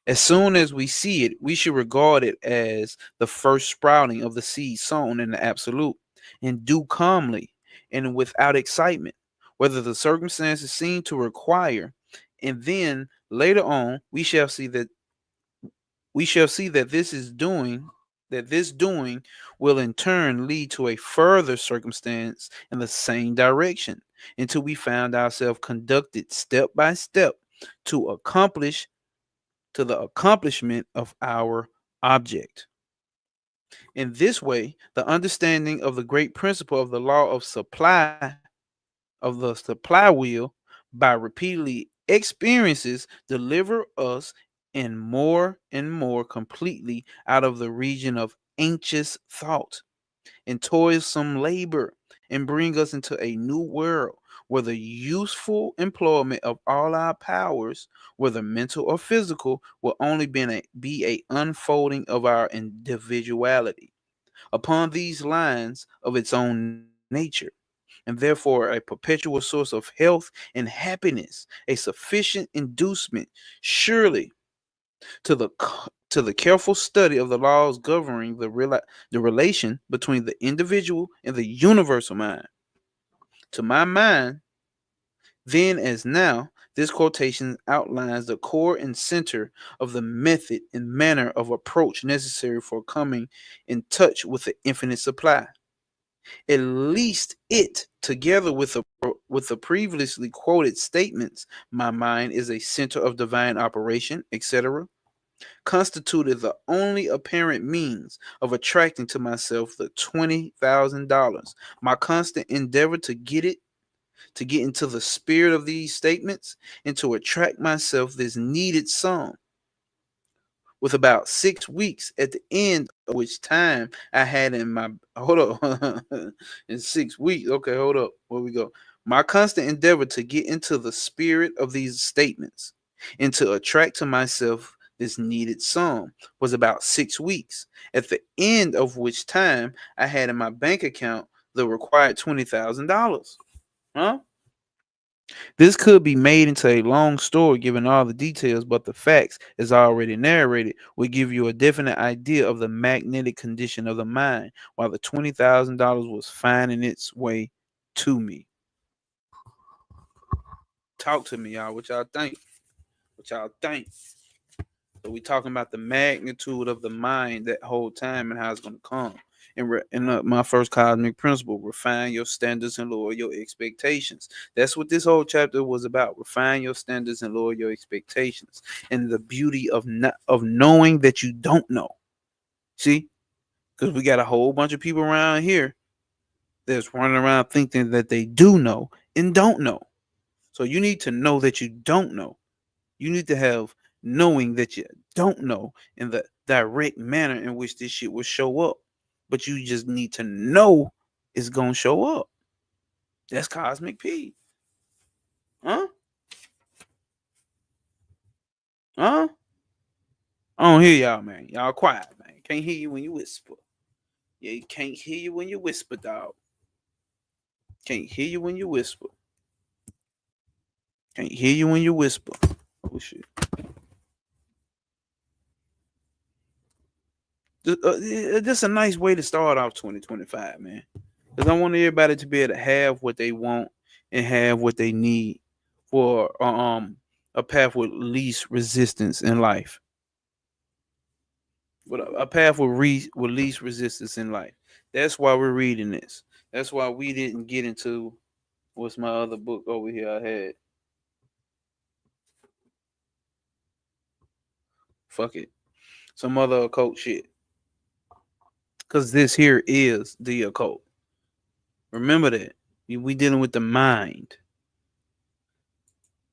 As soon as we see it, we should regard it as the first sprouting of the seed sown in the absolute, and do calmly and without excitement, whether the circumstances seem to require. And then later on, we shall see that this doing will in turn lead to a further circumstance in the same direction, until we found ourselves conducted step by step to accomplish to the accomplishment of our object. In this way, the understanding of the great principle of the law of supply will, by repeatedly experiences, deliver us in more and more completely out of the region of anxious thought and toilsome labor, and bring us into a new world where the useful employment of all our powers, whether mental or physical, will only be a unfolding of our individuality upon these lines of its own nature, and therefore a perpetual source of health and happiness, a sufficient inducement, surely, to the careful study of the laws governing the relation between the individual and the universal mind. To my mind, then as now, this quotation outlines the core and center of the method and manner of approach necessary for coming in touch with the infinite supply. At least it, together with the previously quoted statements, my mind is a center of divine operation, etc., constituted the only apparent means of attracting to myself the $20,000. My constant endeavor to get into the spirit of these statements, and to attract myself this needed sum, with about 6 weeks at the end of which time I had in my hold up in 6 weeks. Okay, hold up. Where we go? My constant endeavor to get into the spirit of these statements and to attract to myself this needed sum was about 6 weeks, at the end of which time I had in my bank account the required $20,000. Huh? This could be made into a long story given all the details, but the facts, as already narrated, will give you a definite idea of the magnetic condition of the mind while the $20,000 was finding its way to me. Talk to me, y'all. What y'all think? What y'all think? So we talking about the magnitude of the mind that whole time and how it's going to come. And my first cosmic principle: refine your standards and lower your expectations. That's what this whole chapter was about: refine your standards and lower your expectations, and the beauty of of knowing that you don't know. See, because we got a whole bunch of people around here that's running around thinking that they do know and don't know. So you need to know that you don't know. You need to have knowing that you don't know in the direct manner in which this shit will show up. But you just need to know it's gonna show up. That's cosmic P. Huh? Huh? I don't hear y'all, man. Y'all quiet, man. Can't hear you when you whisper. Yeah, you can't hear you when you whisper, dog. Can't hear you when you whisper. Can't hear you when you whisper. Oh shit. This a nice way to start off 2025, man. Because I want everybody to be able to have what they want and have what they need for a path with least resistance in life. With a path with with least resistance in life. That's why we're reading this. That's why we didn't get into what's my other book over here I had. Fuck it. Some other occult shit. Cause this here is the occult. Remember that. We dealing with the mind.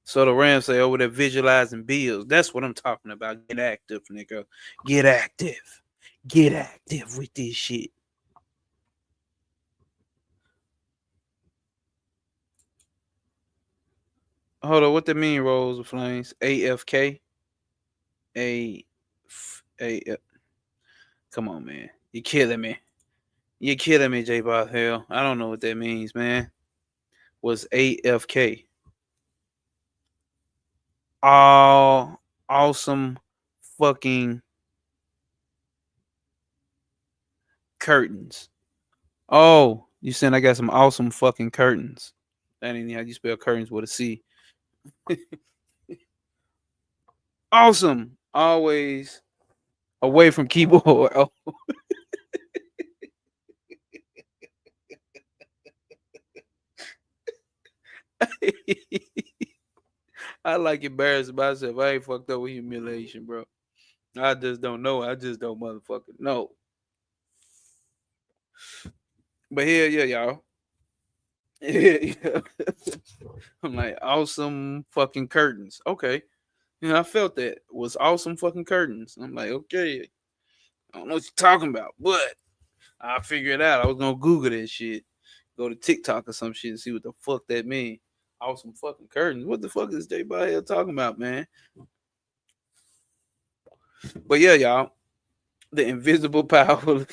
So the Rams say over there visualizing bills. That's what I'm talking about. Get active, nigga. Get active. Get active with this shit. Hold on, what that mean, Rose of Flames? AFK? A A come on, man. You killing me. You're killing me, J Bob Hell. I don't know what that means, man. Was AFK. All awesome fucking curtains. Oh, you saying I got some awesome fucking curtains. That ain't how you spell curtains with a C. Awesome. Always away from keyboard. Oh. I like embarrassing myself. I ain't fucked up with humiliation, bro. I just don't know. I just don't motherfucking know. But here, yeah, y'all. Yeah, yeah. I'm like, awesome fucking curtains. Okay. I felt that was awesome fucking curtains. I'm like, okay. I don't know what you're talking about, but I figured it out. I was gonna Google that shit. Go to TikTok or some shit and see what the fuck that mean. Awesome fucking curtains. What the fuck is J by here talking about, man? But yeah, y'all. The invisible power.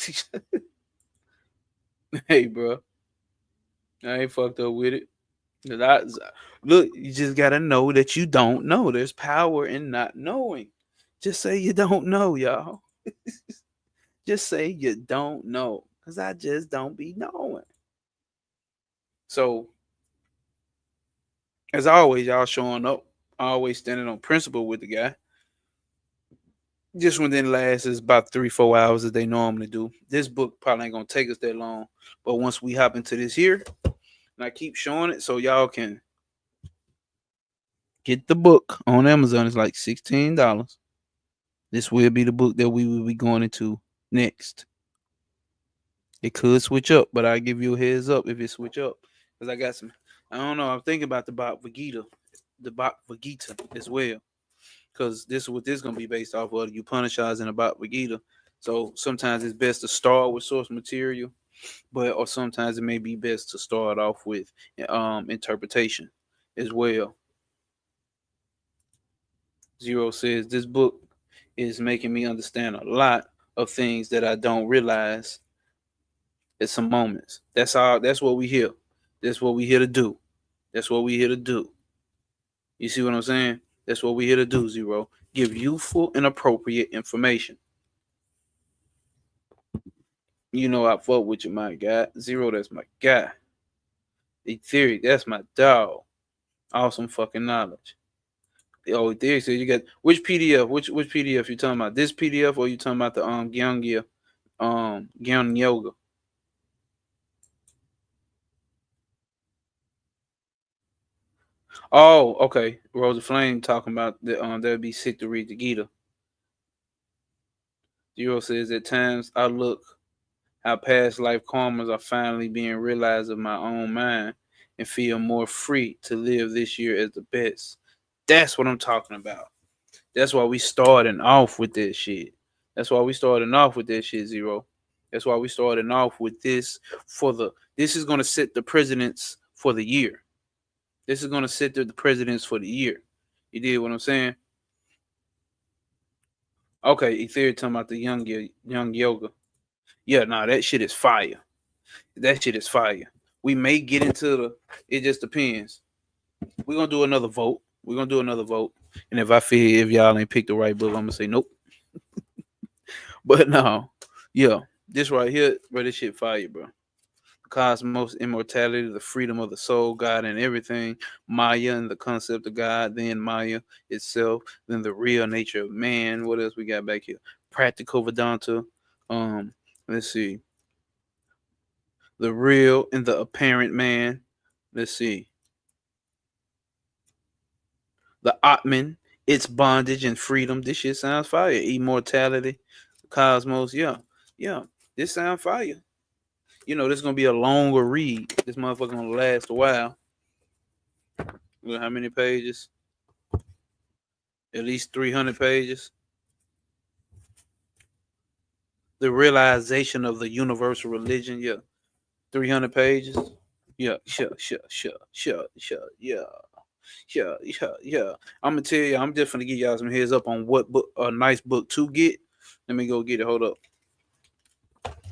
Hey, bro. I ain't fucked up with it. Look, you just gotta know that you don't know. There's power in not knowing. Just say you don't know, y'all. Just say you don't know. Cause I just don't be knowing. So as always, y'all showing up, always standing on principle with the guy. This one didn't last as about 3-4 hours as they normally do. This book probably ain't gonna take us that long. But once we hop into this here, and I keep showing it so y'all can get the book on Amazon. It's like $16. This will be the book that we will be going into next. It could switch up, but I'll give you a heads up if it switch up. Because I got some, I don't know, I'm thinking about the Bhagavad Gita as well. Because this is what this is going to be based off of, the Upanishads and the Bhagavad Gita. So sometimes it's best to start with source material, or sometimes it may be best to start off with interpretation as well. Zero says this book is making me understand a lot of things that I don't realize at some moments. That's all. That's what we here. That's what we here to do. That's what we here to do. You see what I'm saying? That's what we here to do, Zero. Give useful and appropriate information. You know I fuck with you, my guy. Zero, that's my guy. The theory, that's my dog. Awesome fucking knowledge. Oh, theory says you got which PDF? Which PDF you talking about? This PDF or you talking about the Gyan Yoga? Oh, okay. Rosa Flame talking about the they'll be sick to read the Gita. Zero says at times I look how past life karmas are finally being realized of my own mind and feel more free to live this year as the best. That's what I'm talking about. That's why we starting off with this shit. That's why we starting off with this shit, Zero. That's why we starting off with this this is gonna set the presidents for the year. This is gonna set the presidents for the year. You did what I'm saying? Okay, Ethereum talking about the young yoga. Yeah, nah, that shit is fire. That shit is fire. We may get into the. It just depends. We're gonna do another vote. We're gonna do another vote. And if I feel if y'all ain't picked the right book, I'm gonna say nope. But no, yeah, this right here, bro, this shit fire, bro. Cosmos, immortality, the freedom of the soul, God, and everything. Maya and the concept of God. Then Maya itself. Then the real nature of man. What else we got back here? Practical Vedanta. Um, let's see. The real and the apparent man. Let's see. The Atman, its bondage and freedom. This shit sounds fire. Immortality, cosmos. Yeah, yeah. This sounds fire. You know, this is gonna be a longer read. This motherfucker gonna last a while. Look how many pages? At least 300 pages. The realization of the universal religion. Yeah, 300 pages. Yeah, yeah. Yeah. I'm gonna tell you, I'm just gonna give y'all some heads up on what book, a nice book to get. Let me go get it. Hold up.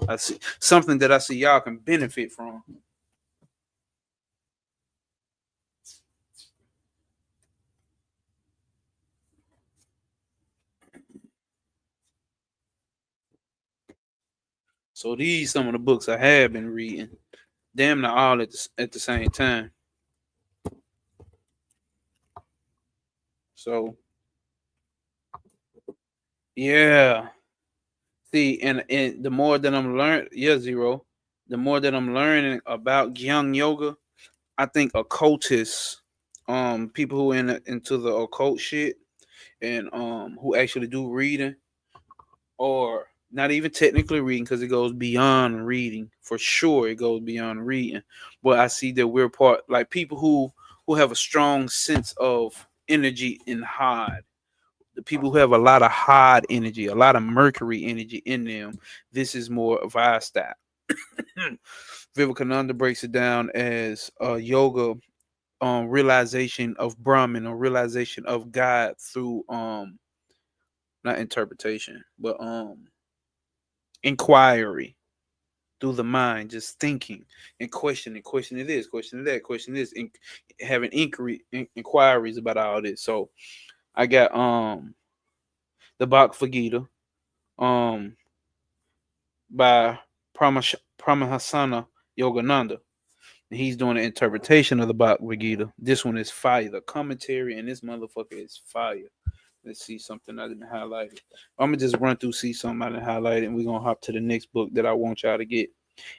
I see something that I see y'all can benefit from. So these some of the books I have been reading. Damn near all at the same time. So yeah. See, and the more that I'm learning, yeah, zero. The more that I'm learning about young yoga, I think occultists, people who into the occult shit and who actually do reading or not even technically reading because it goes beyond reading for sure. It goes beyond reading, but I see that we're part like people who have a strong sense of energy in hard. The people who have a lot of hard energy, a lot of Mercury energy in them. This is more of our style. Vivekananda breaks it down as yoga realization of Brahman or realization of God through not interpretation, but inquiry through the mind, just thinking and questioning this, questioning that, questioning this, and having inquiries about all this. So I got the Bhagavad Gita um by Pramahasana Yogananda. And he's doing an interpretation of the Bhagavad Gita. This one is fire. The commentary and this motherfucker is fire. Let's see something I didn't highlight. I'm gonna just run through, see something I didn't highlight, and we're gonna hop to the next book that I want y'all to get.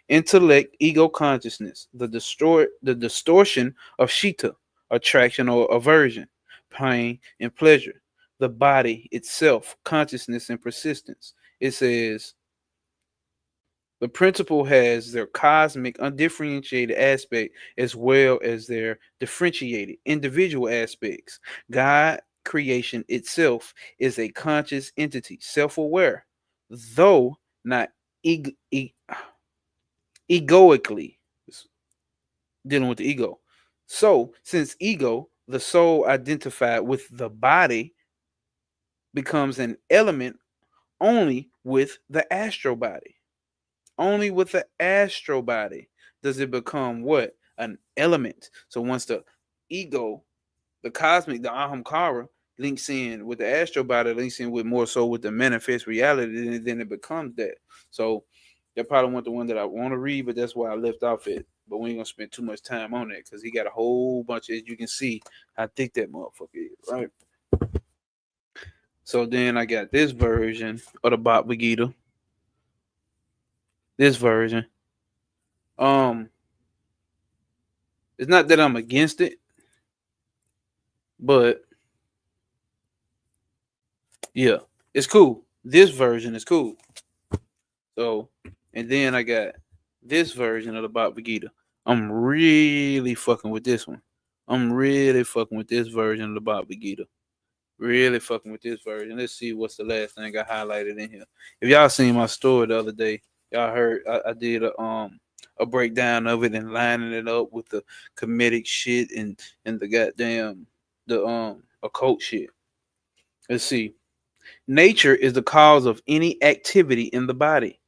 Intellect, ego consciousness, the distortion of Shita, attraction or aversion, pain and pleasure, the body itself, consciousness and persistence. It says the principle has their cosmic, undifferentiated aspect as well as their differentiated individual aspects. God, creation itself, is a conscious entity, self aware, though not eg- e- egoically dealing with the ego. So, since ego, the soul identified with the body, becomes an element only with the astral body. Only with the astral body does it become what? An element. So once the ego, the cosmic, the ahamkara, links in with the astral body, links in with more so with the manifest reality, then it becomes that. So that probably wasn't the one that I want to read, but that's why I left off it. But we ain't gonna spend too much time on that because he got a whole bunch of, as you can see, how thick that motherfucker is, right? So then I got this version of the Bhagavad Gita. This version. Um, it's not that I'm against it, but yeah, it's cool. This version is cool. So, and then I got this version of the Bhagavad Gita. I'm really fucking with this one. I'm really fucking with this version of the Bhagavad Gita. Really fucking with this version. Let's see what's the last thing I highlighted in here. If y'all seen my story the other day, y'all heard I did a breakdown of it and lining it up with the comedic shit and the goddamn the occult shit. Let's see. Nature is the cause of any activity in the body.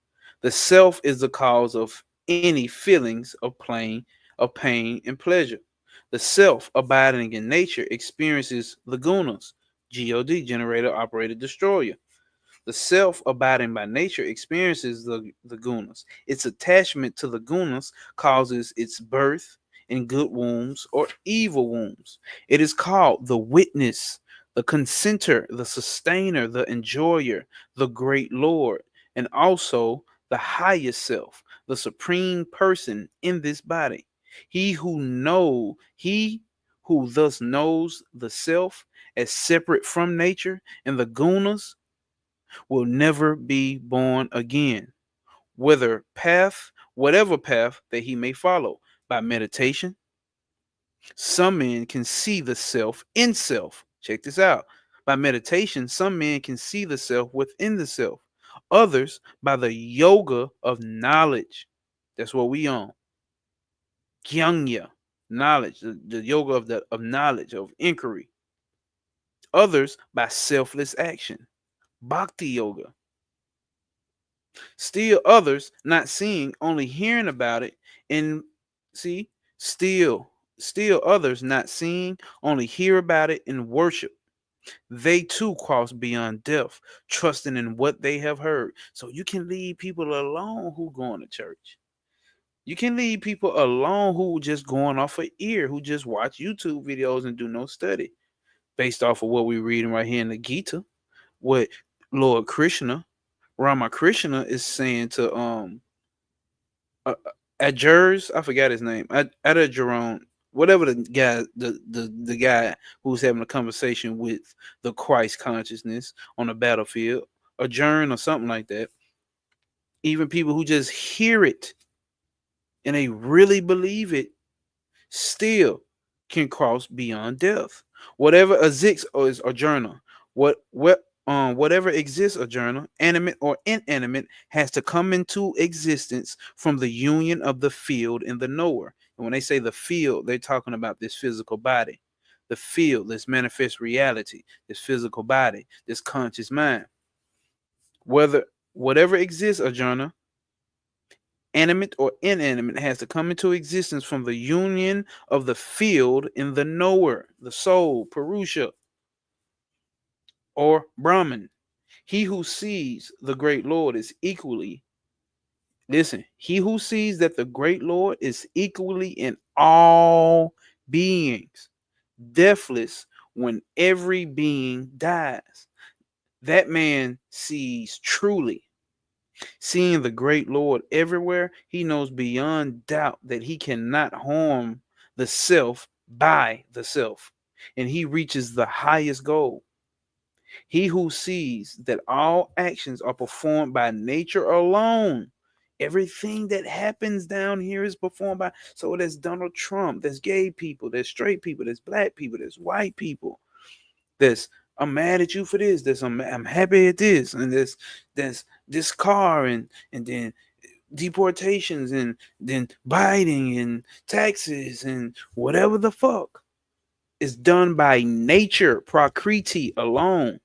The self is the cause of any feelings of pain and pleasure. The self abiding in nature experiences the gunas, God, generator, operator, destroyer. The self abiding by nature experiences the gunas. Its attachment to the gunas causes its birth in good wombs or evil wombs. It is called the witness, the consenter, the sustainer, the enjoyer, the great Lord, and also the highest self, the supreme person in this body. He who thus knows the self as separate from nature and the gunas will never be born again, whatever path that he may follow. By meditation, some men can see the self in self. Check this out. By meditation, some men can see the self within the self. Others by the yoga of knowledge. That's what we on. Gyanya, knowledge, the yoga of knowledge, of inquiry. Others by selfless action. Bhakti yoga. Still others not seeing, only hearing about it. And see, still others not seeing, only hear about it and worship. They too cross beyond death, trusting in what they have heard. So you can leave people alone who going to church. You can leave people alone who just going off of ear, who just watch YouTube videos and do no study based off of what we're reading right here in the Gita. What Lord Krishna, Ramakrishna is saying to uh, Adjurs, I forgot his name. Adjurone, whatever the guy who's having a conversation with the Christ consciousness on the battlefield, adjourn or something like that. Even people who just hear it and they really believe it still can cross beyond death. Whatever exists or is a journal, whatever exists a journal, animate or inanimate, has to come into existence from the union of the field and the knower. And when they say the field, they're talking about this physical body. The field, this manifest reality, this physical body, this conscious mind. Whether whatever exists a journal, animate or inanimate, has to come into existence from the union of the field in the knower, the soul, Purusha, or Brahman. He who sees the great Lord is equally, listen, he who sees that the great Lord is equally in all beings, deathless when every being dies. That man sees truly. Seeing the great Lord everywhere, he knows beyond doubt that he cannot harm the self by the self, and he reaches the highest goal. He who sees that all actions are performed by nature alone. Everything that happens down here is performed by. So there's Donald Trump, there's gay people, there's straight people, there's black people, there's white people. There's I'm mad at you for this. I'm happy at this, and there's this car, and then deportations, and then biting and taxes and whatever the fuck is done by nature, prakriti alone,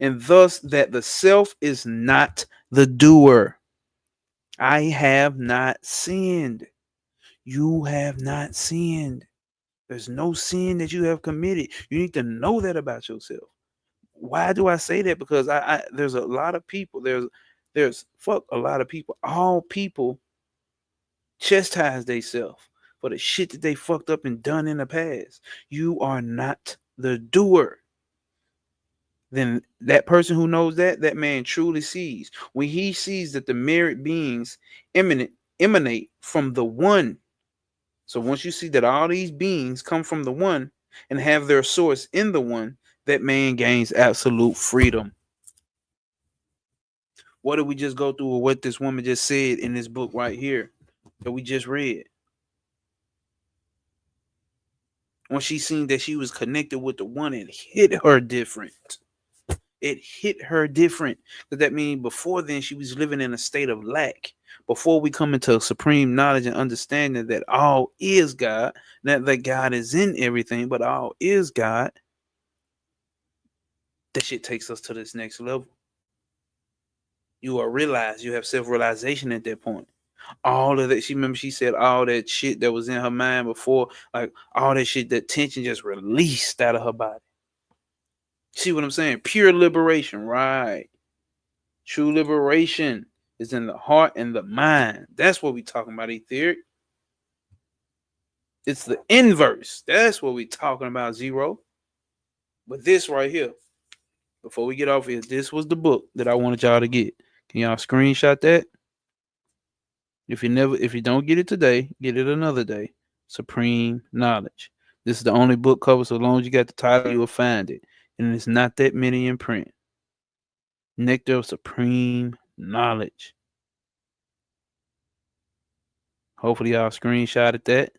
and thus that the self is not the doer. I have not sinned. You have not sinned. There's no sin that you have committed. You need to know that about yourself. Why do I say that? Because I there's a lot of people. There's fuck a lot of people. All people chastise themselves for the shit that they fucked up and done in the past. You are not the doer. Then that person who knows that man truly sees. When he sees that the merit beings emanate from the one. So once you see that all these beings come from the one and have their source in the one, that man gains absolute freedom. What did we just go through, or what this woman just said in this book right here that we just read? When she seen that she was connected with the one, it hit her different. It hit her different. Because that means before then she was living in a state of lack. Before we come into supreme knowledge and understanding that all is God, that God is in everything, but all is God, that shit takes us to this next level. You are realized. You have self-realization at that point. All of that. She remember she said all that shit that was in her mind before, like all that shit, that tension just released out of her body. See what I'm saying? Pure liberation, right? True liberation is in the heart and the mind. That's what we talking about, etheric. It's the inverse. That's what we talking about, zero. But this right here, before we get off here, this was the book that I wanted y'all to get. Can y'all screenshot that? If you don't get it today, get it another day. Supreme Knowledge. This is the only book cover. So long as you got the title, you will find it. And it's not that many in print. Nectar of Supreme Knowledge. Hopefully y'all screenshotted that.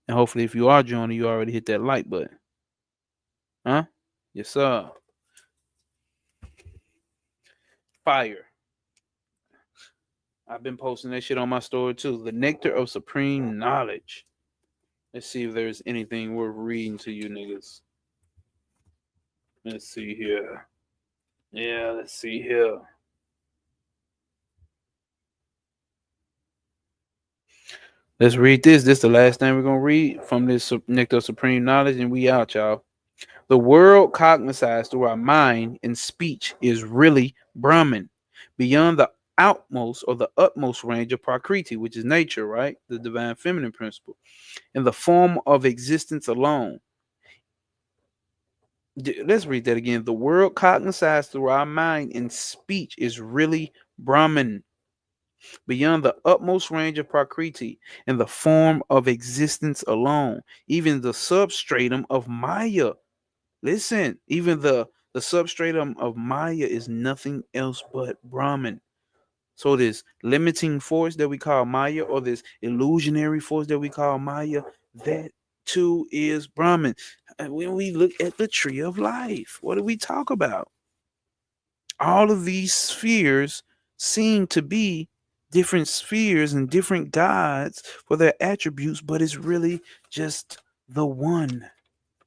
And hopefully if you are joining, you already hit that like button. Huh? Yes, sir. Fire. I've been posting that shit on my story too. The Nectar of Supreme Knowledge. Let's see if there's anything worth reading to you niggas. Let's see here. Yeah, let's see here. Let's read this. This is the last thing we're gonna read from this Nectar of Supreme Knowledge, and we out, y'all. The world cognized through our mind and speech is really Brahman, beyond the outmost or the utmost range of Prakriti, which is nature, right? The divine feminine principle, in the form of existence alone. Let's read that again. The world cognized through our mind and speech is really Brahman, beyond the utmost range of Prakriti, in the form of existence alone. Even the substratum of Maya. Listen, even the substratum of Maya is nothing else but Brahman. So this limiting force that we call Maya, or this illusionary force that we call Maya, that too is Brahman. And when we look at the tree of life, what do we talk about? All of these spheres seem to be different spheres and different gods for their attributes, but it's really just the one.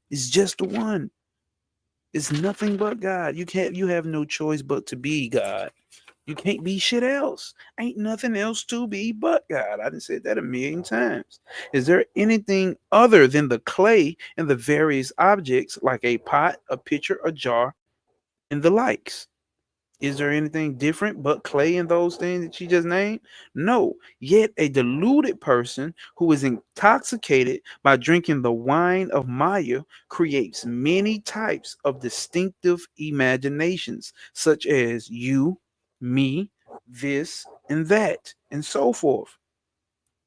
It's just the one. It's nothing but God. You have no choice but to be God. You can't be shit else. Ain't nothing else to be but God. I done said that a million times. Is there anything other than the clay and the various objects like a pot, a pitcher, a jar, and the likes? Is there anything different but clay and those things that she just named? No. Yet a deluded person who is intoxicated by drinking the wine of Maya creates many types of distinctive imaginations, such as you, me, this, and that, and so forth.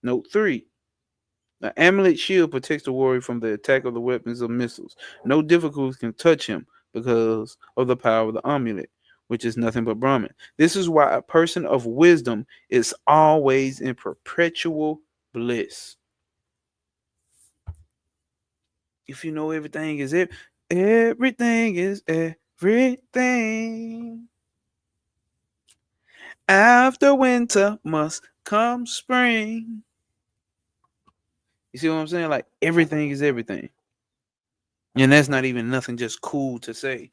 Note 3. The amulet shield protects the warrior from the attack of the weapons of missiles. No difficulties can touch him because of the power of the amulet, which is nothing but Brahman. This is why a person of wisdom is always in perpetual bliss. If you know everything is everything is everything. After winter must come spring. You see what I'm saying? Like everything is everything. And that's not even nothing just cool to say.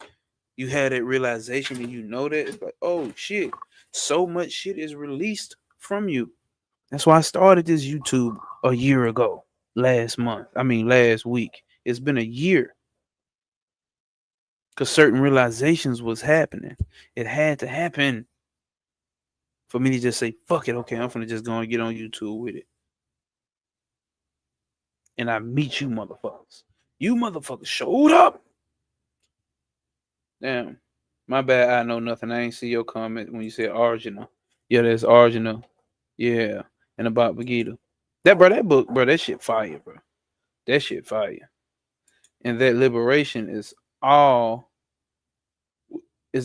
You had that realization and you know that it's like, oh shit, so much shit is released from you. That's why I started this YouTube a year ago, last week. It's been a year because certain realizations was happening. It had to happen for me to just say, fuck it, okay, I'm gonna just go and get on YouTube with it. And I meet you motherfuckers. You motherfuckers showed up. Damn. My bad, I know nothing. I ain't see your comment when you said Arjuna. Yeah, that's Arjuna. Yeah. And about Bagita. That book, bro, that shit fire, bro. That shit fire. And that liberation all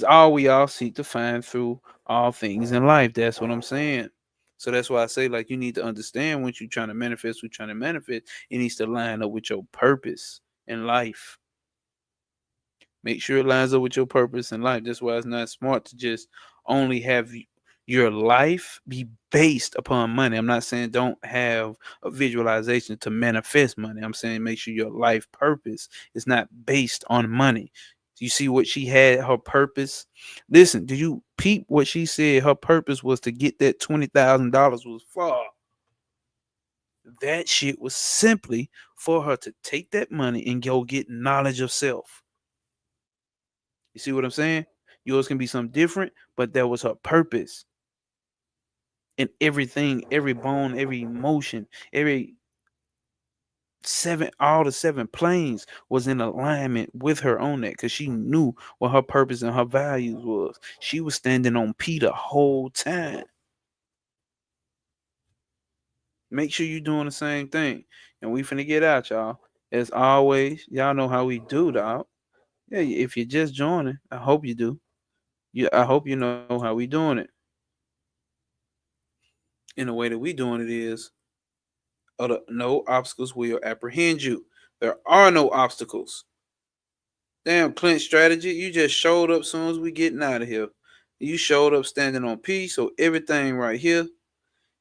all we all seek to find through all things in life. That's what I'm saying. So that's why I say, like, you need to understand what you're trying to manifest, it needs to line up with your purpose in life. Make sure it lines up with your purpose in life. That's why it's not smart to just only have your life be based upon money. I'm not saying don't have a visualization to manifest money. I'm saying make sure your life purpose is not based on money. Do you see what she had? Her purpose. Listen, did you peep what she said? Her purpose was to get that $20,000 was for. That shit was simply for her to take that money and go get knowledge of self. You see what I'm saying? Yours can be something different, but that was her purpose. And everything, every bone, every emotion, every all the seven planes was in alignment with her on that because she knew what her purpose and her values was. She was standing on P the whole time. Make sure you're doing the same thing. And we finna get out, y'all. As always, y'all know how we do, dog. Yeah, if you're just joining, I hope you do. I hope you know how we doing it. And the way that we doing it is no obstacles will apprehend you. There are no obstacles. Damn, Clint strategy. You just showed up soon as we getting out of here. You showed up standing on P, so everything right here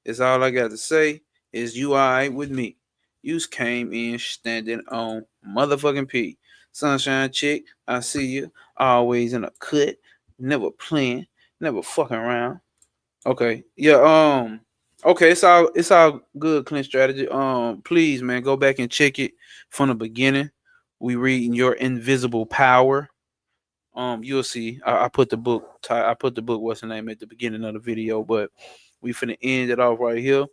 is all I got to say is you alright with me. You came in standing on motherfucking P. Sunshine chick, I see you. Always in a cut, never playing, never fucking around. Okay. Yeah, okay, it's all good, Clint strategy. Please, man, go back and check it from the beginning. We reading Your Invisible Power. You'll see. I put the book. I put the book. What's the name at the beginning of the video? But we finna end it off right here.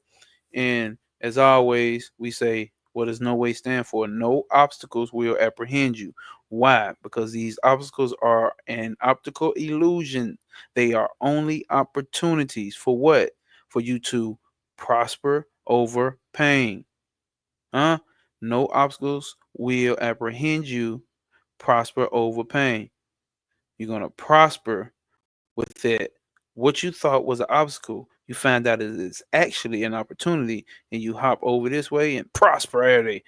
And as always, we say, what does no way stand for? No obstacles will apprehend you. Why? Because these obstacles are an optical illusion. They are only opportunities for what? For you to prosper over pain. Huh? No obstacles will apprehend you. Prosper over pain. You're going to prosper with that. What you thought was an obstacle, you find out it is actually an opportunity, and you hop over this way, and prosperity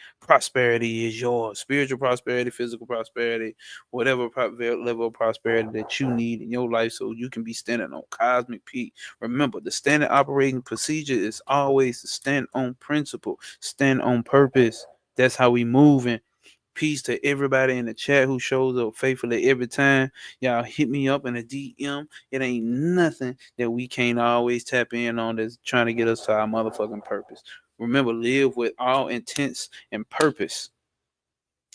is yours. Spiritual prosperity, physical prosperity, whatever level of prosperity that you need in your life, so you can be standing on cosmic peak. Remember, the standard operating procedure is always to stand on principle, stand on purpose. That's how we moving. Peace to everybody in the chat who shows up faithfully every time. Y'all hit me up in a DM. It ain't nothing that we can't always tap in on that's trying to get us to our motherfucking purpose. Remember, live with all intents and purpose.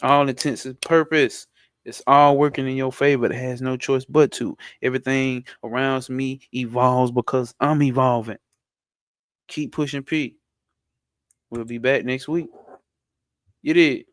All intents and purpose. It's all working in your favor. It has no choice but to. Everything around me evolves because I'm evolving. Keep pushing P. We'll be back next week. You did.